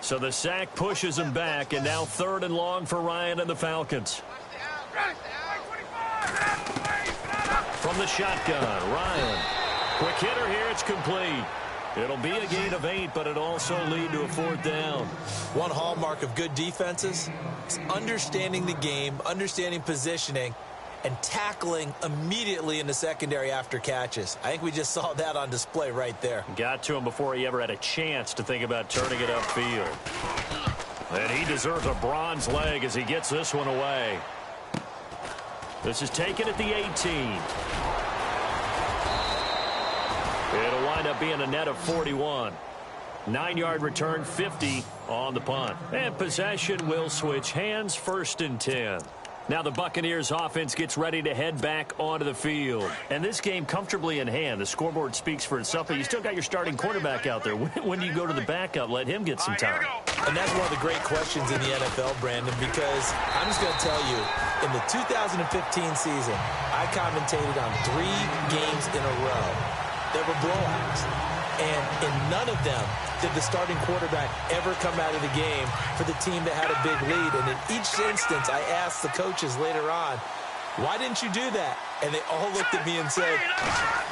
So the sack pushes him back, and now third and long for Ryan and the Falcons. From the shotgun, Ryan. Quick hitter here, it's complete. It'll be a gain of 8, but it'll also lead to a fourth down. One hallmark of good defenses is understanding the game, understanding positioning, and tackling immediately in the secondary after catches. I think we just saw that on display right there. Got to him before he ever had a chance to think about turning it upfield. And he deserves a bronze leg as he gets this one away. This is taken at the 18. It'll wind up being a net of 41. 9-yard return, 50 on the punt. And possession will switch hands, first and 10. Now the Buccaneers offense gets ready to head back onto the field. And this game comfortably in hand. The scoreboard speaks for itself, but you still got your starting quarterback out there. When do you go to the backup? Let him get some time. And that's one of the great questions in the NFL, Brandon, because I'm just going to tell you, in the 2015 season, I commentated on 3 games in a row that were blowouts. And in none of them did the starting quarterback ever come out of the game for the team that had a big lead. And in each instance, I asked the coaches later on, why didn't you do that? And they all looked at me and said,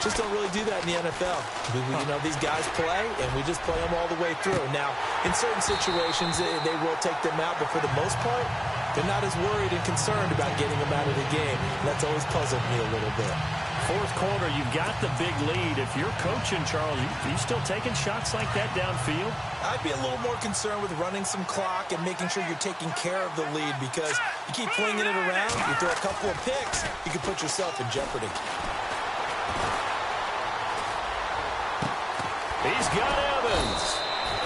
just don't really do that in the NFL. You know, these guys play, and we just play them all the way through. Now, in certain situations, they will take them out, but for the most part, they're not as worried and concerned about getting them out of the game. That's always puzzled me a little bit. Fourth quarter, you've got the big lead. If you're coaching, Charles, you still taking shots like that downfield? I'd be a little more concerned with running some clock and making sure you're taking care of the lead, because you keep flinging it around, you throw a couple of picks, you can put yourself in jeopardy. He's got Evans.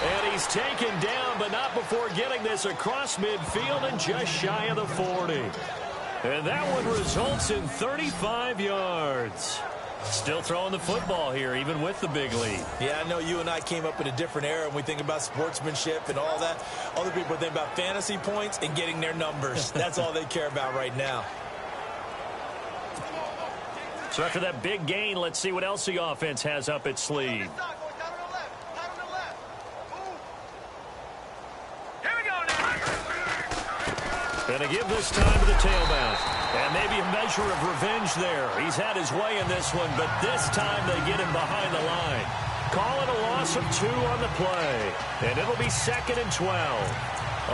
And he's taken down, but not before getting this across midfield and just shy of the 40. And that one results in 35 yards. Still throwing the football here, even with the big lead. Yeah, I know you and I came up in a different era and we think about sportsmanship and all that. Other people think about fantasy points and getting their numbers. That's all they care about right now. So after that big gain, let's see what else the offense has up its sleeve. Gonna give this time to the tailback. And maybe a measure of revenge there. He's had his way in this one, but this time they get him behind the line. Call it a loss of 2 on the play. And it'll be 2nd and 12.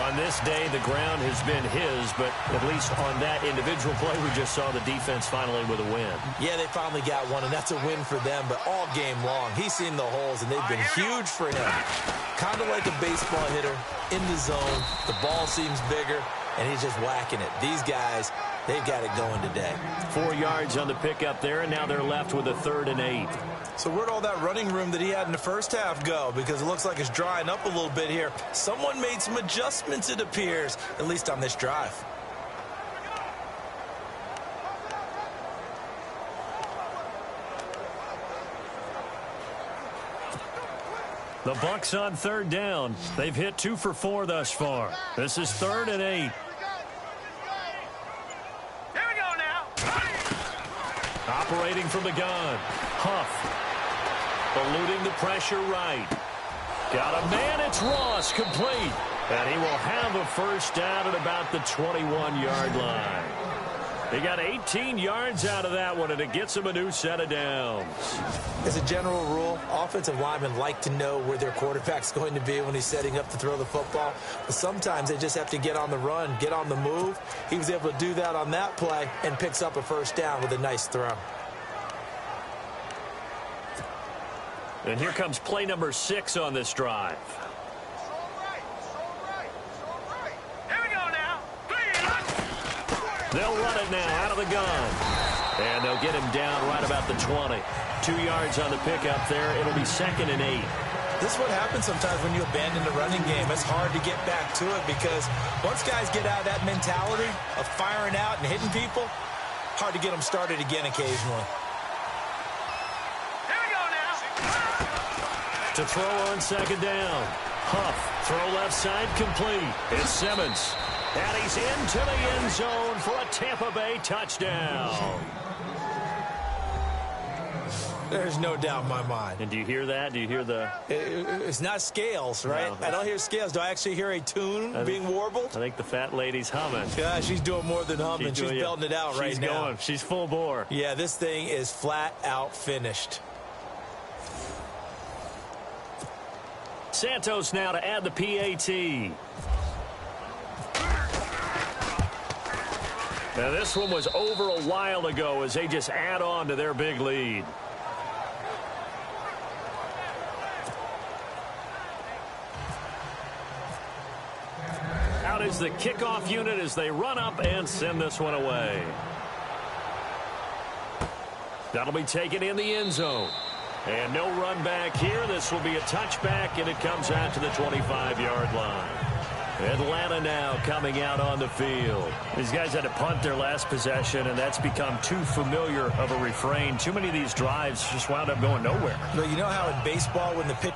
On this day, the ground has been his, but at least on that individual play, we just saw the defense finally with a win. Yeah, they finally got one, and that's a win for them, but all game long, he's seen the holes, and they've been huge for him. Kind of like a baseball hitter in the zone. The ball seems bigger, and he's just whacking it. These guys, they've got it going today. 4 yards on the pickup there, and now they're left with a 3rd and 8. So where'd all that running room that he had in the first half go? Because it looks like it's drying up a little bit here. Someone made some adjustments, it appears, at least on this drive. The Bucs on 3rd down. They've hit 2 for 4 thus far. This is 3rd and 8. Here we go now. Operating from the gun. Huff. Eluding the pressure right. Got a man. It's Ross, complete. And he will have a first down at about the 21-yard line. They got 18 yards out of that one, and it gets them a new set of downs. As a general rule, offensive linemen like to know where their quarterback's going to be when he's setting up to throw the football. But sometimes they just have to get on the run, get on the move. He was able to do that on that play and picks up a first down with a nice throw. And here comes play number 6 on this drive. Here we go now. 3. They'll run it now out of the gun. And they'll get him down right about the 20. 2 yards on the pickup there. It'll be 2nd and 8. This is what happens sometimes when you abandon the running game. It's hard to get back to it because once guys get out of that mentality of firing out and hitting people, hard to get them started again occasionally. To throw on 2nd down. Huff, throw left side, complete. It's Simmons. And he's into the end zone for a Tampa Bay touchdown. There's no doubt in my mind. And do you hear that? Do you hear the... It's not scales, right? No. I don't hear scales. Do I actually hear a tune being warbled? I think the fat lady's humming. Yeah, she's doing more than humming. She's belting it out right now. She's going. She's full bore. Yeah, this thing is flat out finished. Santos now to add the PAT. Now this one was over a while ago as they just add on to their big lead. Out is the kickoff unit as they run up and send this one away. That'll be taken in the end zone. And no run back here. This will be a touchback, and it comes out to the 25-yard line. Atlanta now coming out on the field. These guys had to punt their last possession, and that's become too familiar of a refrain. Too many of these drives just wound up going nowhere. Well, you know how in baseball when the pitch...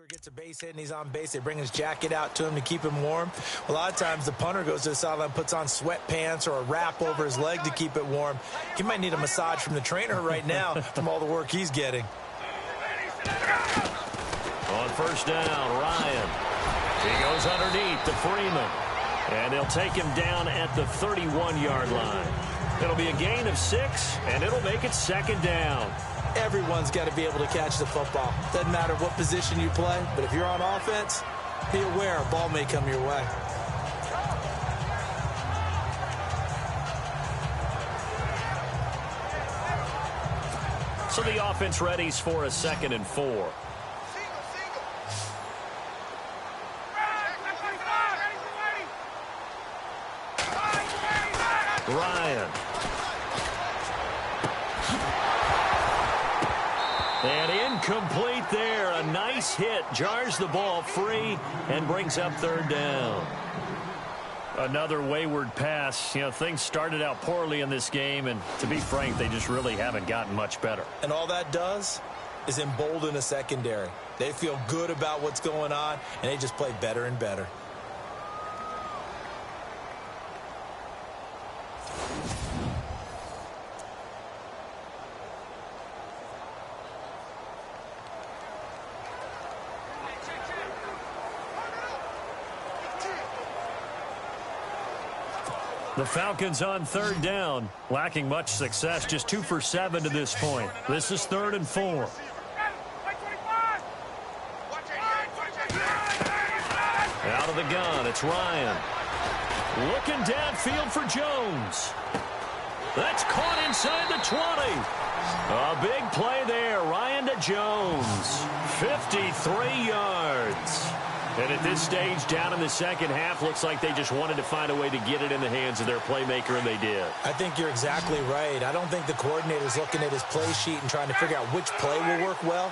Gets a base hit and he's on base. They bring his jacket out to him to keep him warm. A lot of times the punter goes to the sideline, puts on sweatpants or a wrap over his leg to keep it warm. He might need a massage from the trainer right now from all the work he's getting. On first down, Ryan. He goes underneath to Freeman. And they'll take him down at the 31-yard line. It'll be a gain of 6, and it'll make it second down. Everyone's got to be able to catch the football. Doesn't matter what position you play, but if you're on offense, be aware a ball may come your way. So the offense readies for a 2nd and 4. Ryan. And incomplete there. A nice hit. Jars the ball free and brings up 3rd down. Another wayward pass. You know, things started out poorly in this game, and to be frank, they just really haven't gotten much better. And all that does is embolden a secondary. They feel good about what's going on, and they just play better and better. The Falcons on 3rd down, lacking much success, just 2 for 7 to this point. This is 3rd and 4. Out of the gun, it's Ryan. Looking downfield for Jones. That's caught inside the 20. A big play there, Ryan to Jones. 53 yards. And at this stage, down in the second half, looks like they just wanted to find a way to get it in the hands of their playmaker, and they did. I think you're exactly right. I don't think the coordinator's looking at his play sheet and trying to figure out which play will work well.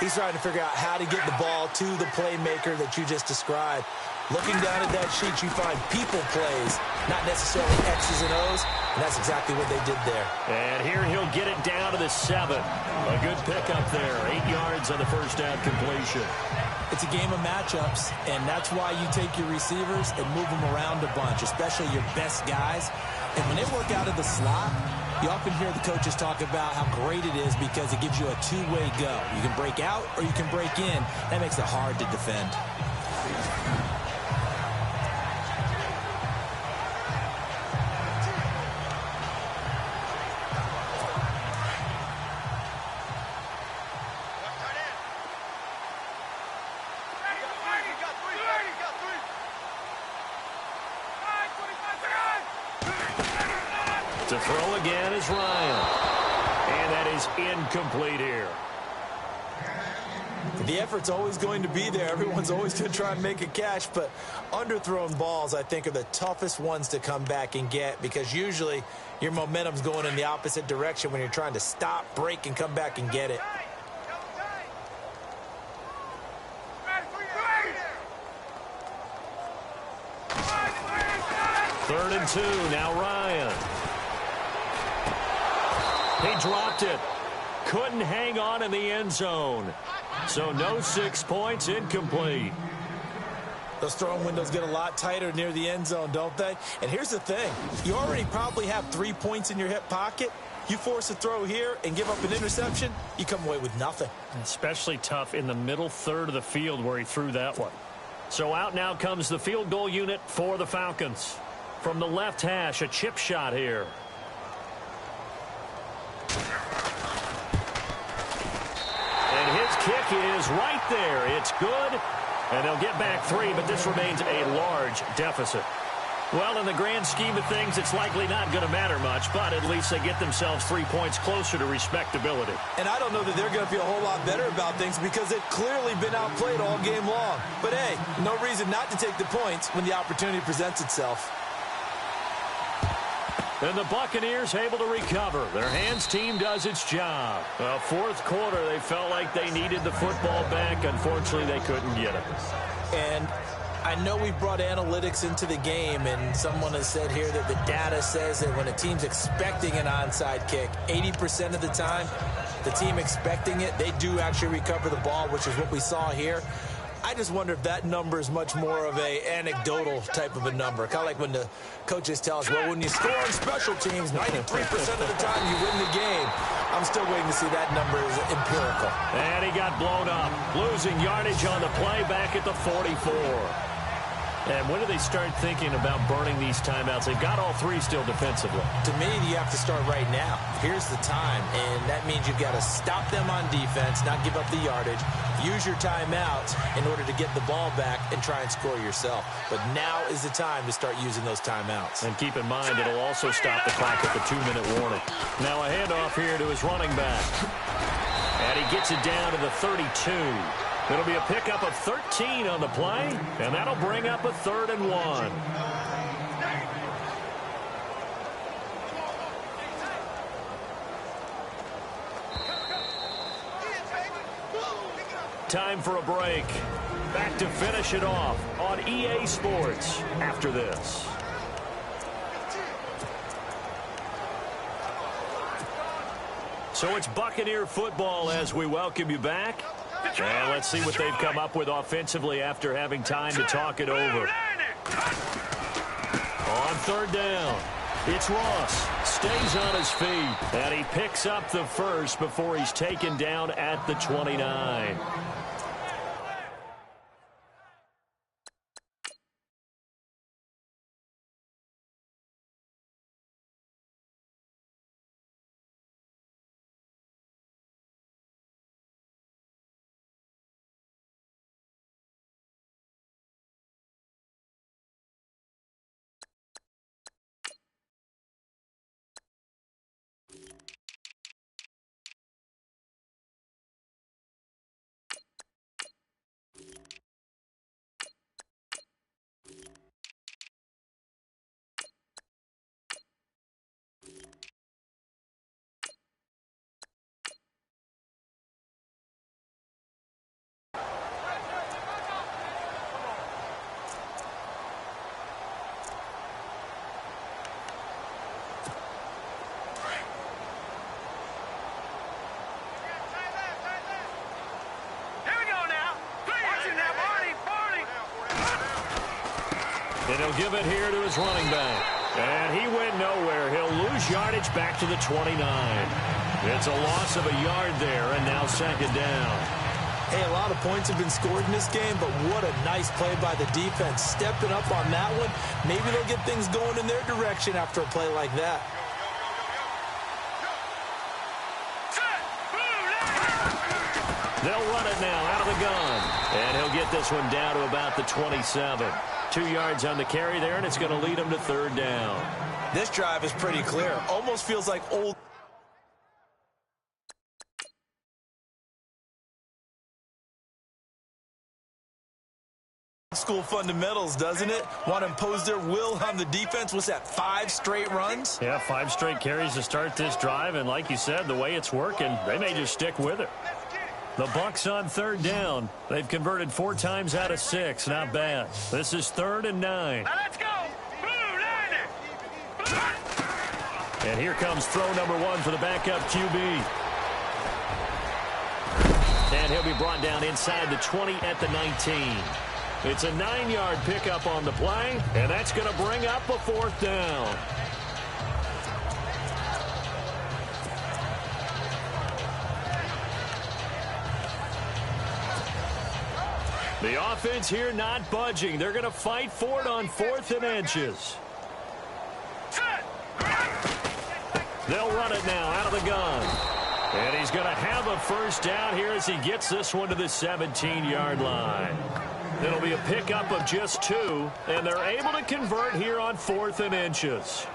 He's trying to figure out how to get the ball to the playmaker that you just described. Looking down at that sheet, you find people plays, not necessarily X's and O's, and that's exactly what they did there. And here he'll get it down to the 7. A good pickup there, 8 yards on the first down completion. It's a game of matchups, and that's why you take your receivers and move them around a bunch, especially your best guys. And when they work out of the slot, you often hear the coaches talk about how great it is because it gives you a two-way go. You can break out or you can break in. That makes it hard to defend. To throw again is Ryan. And that is incomplete here. The effort's always going to be there. Everyone's always going to try and make a catch, but underthrown balls, I think, are the toughest ones to come back and get because usually your momentum's going in the opposite direction when you're trying to stop, break, and come back and get it. Third and 2, now Ryan. He dropped it. Couldn't hang on in the end zone. So no 6 points, incomplete. Those throwing windows get a lot tighter near the end zone, don't they? And here's the thing. You already probably have 3 points in your hip pocket. You force a throw here and give up an interception, you come away with nothing. Especially tough in the middle third of the field where he threw that one. So out now comes the field goal unit for the Falcons. From the left hash, a chip shot here. And his kick is right there. It's good. And they'll get back 3, but this remains a large deficit. Well, in the grand scheme of things, it's likely not going to matter much, but at least they get themselves 3 points closer to respectability. And I don't know that they're going to feel a whole lot better about things because they've clearly been outplayed all game long. But, hey, no reason not to take the points when the opportunity presents itself. And the Buccaneers able to recover. Their hands team does its job. Well, fourth quarter, they felt like they needed the football back. Unfortunately, they couldn't get it. And I know we brought analytics into the game, and someone has said here that the data says that when a team's expecting an onside kick, 80% of the time, the team expecting it, they do actually recover the ball, which is what we saw here. I just wonder if that number is much more of a anecdotal type of a number. Kind of like when the coaches tell us, well, when you score on special teams, 93% of the time you win the game. I'm still waiting to see that number is empirical. And he got blown up, losing yardage on the play back at the 44. And when do they start thinking about burning these timeouts? They've got all three still defensively. To me, you have to start right now. Here's the time, and that means you've got to stop them on defense, not give up the yardage, use your timeouts in order to get the ball back and try and score yourself. But now is the time to start using those timeouts. And keep in mind, it'll also stop the clock at the 2-minute warning. Now a handoff here to his running back. And he gets it down to the 32. It'll be a pickup of 13 on the play, and that'll bring up a 3rd and 1. Time for a break. Back to finish it off on EA Sports after this. So it's Buccaneer football as we welcome you back. And let's see what they've come up with offensively after having time to talk it over. On 3rd down, it's Ross. Stays on his feet, and he picks up the first before he's taken down at the 29. And he'll give it here to his running back. And he went nowhere. He'll lose yardage back to the 29. It's a loss of a yard there, and now 2nd down. Hey, a lot of points have been scored in this game, but what a nice play by the defense. Stepping up on that one, maybe they'll get things going in their direction after a play like that. They'll run it now out of the gun. And he'll get this one down to about the 27. 2 yards on the carry there, and it's going to lead him to 3rd down. This drive is pretty clear. Almost feels like old school fundamentals, doesn't it? Want to impose their will on the defense. What's that, 5 straight runs? Yeah, 5 straight carries to start this drive, and like you said, the way it's working, they may just stick with it. The Bucs on 3rd down. They've converted 4 times out of 6. Not bad. This is 3rd and 9. Now let's go. Blue Niner. And here comes throw number 1 for the backup QB. And he'll be brought down inside the 20 at the 19. It's a 9-yard pickup on the play, and that's going to bring up a 4th down. The offense here not budging. They're going to fight for it on 4th and inches. They'll run it now out of the gun. And he's going to have a 1st down here as he gets this one to the 17-yard line. It'll be a pickup of just 2, and they're able to convert here on 4th and inches.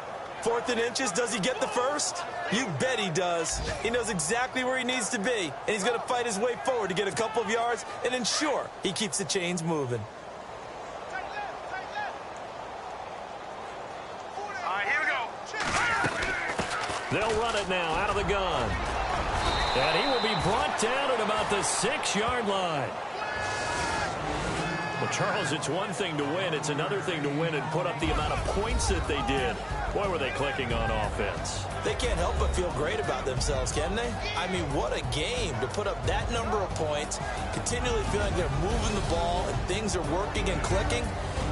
4th and inches, does he get the first? You bet he does. He knows exactly where he needs to be, and he's going to fight his way forward to get a couple of yards and ensure he keeps the chains moving. All right, here we go. They'll run it now out of the gun. And he will be brought down at about the 6-yard line. Well, Charles, it's one thing to win. It's another thing to win and put up the amount of points that they did. Boy, were they clicking on offense. They can't help but feel great about themselves, can they? I mean, what a game to put up that number of points, continually feeling they're moving the ball and things are working and clicking.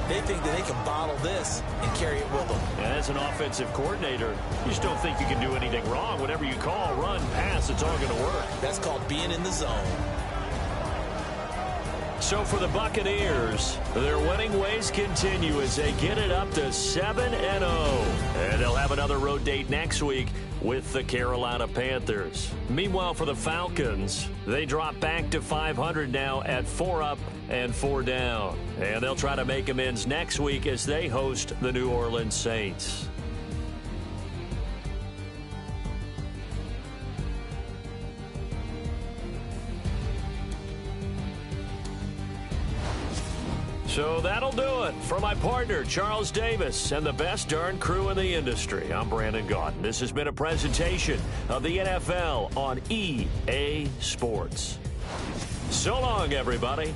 They think that they can bottle this and carry it with them. And as an offensive coordinator, you just don't think you can do anything wrong. Whatever you call, run, pass, it's all going to work. That's called being in the zone. So for the Buccaneers, their winning ways continue as they get it up to 7-0. And they'll have another road date next week with the Carolina Panthers. Meanwhile, for the Falcons, they drop back to 500 now at 4 up and 4 down. And they'll try to make amends next week as they host the New Orleans Saints. So that'll do it. For my partner, Charles Davis, and the best darn crew in the industry, I'm Brandon Gaudin. This has been a presentation of the NFL on EA Sports. So long, everybody.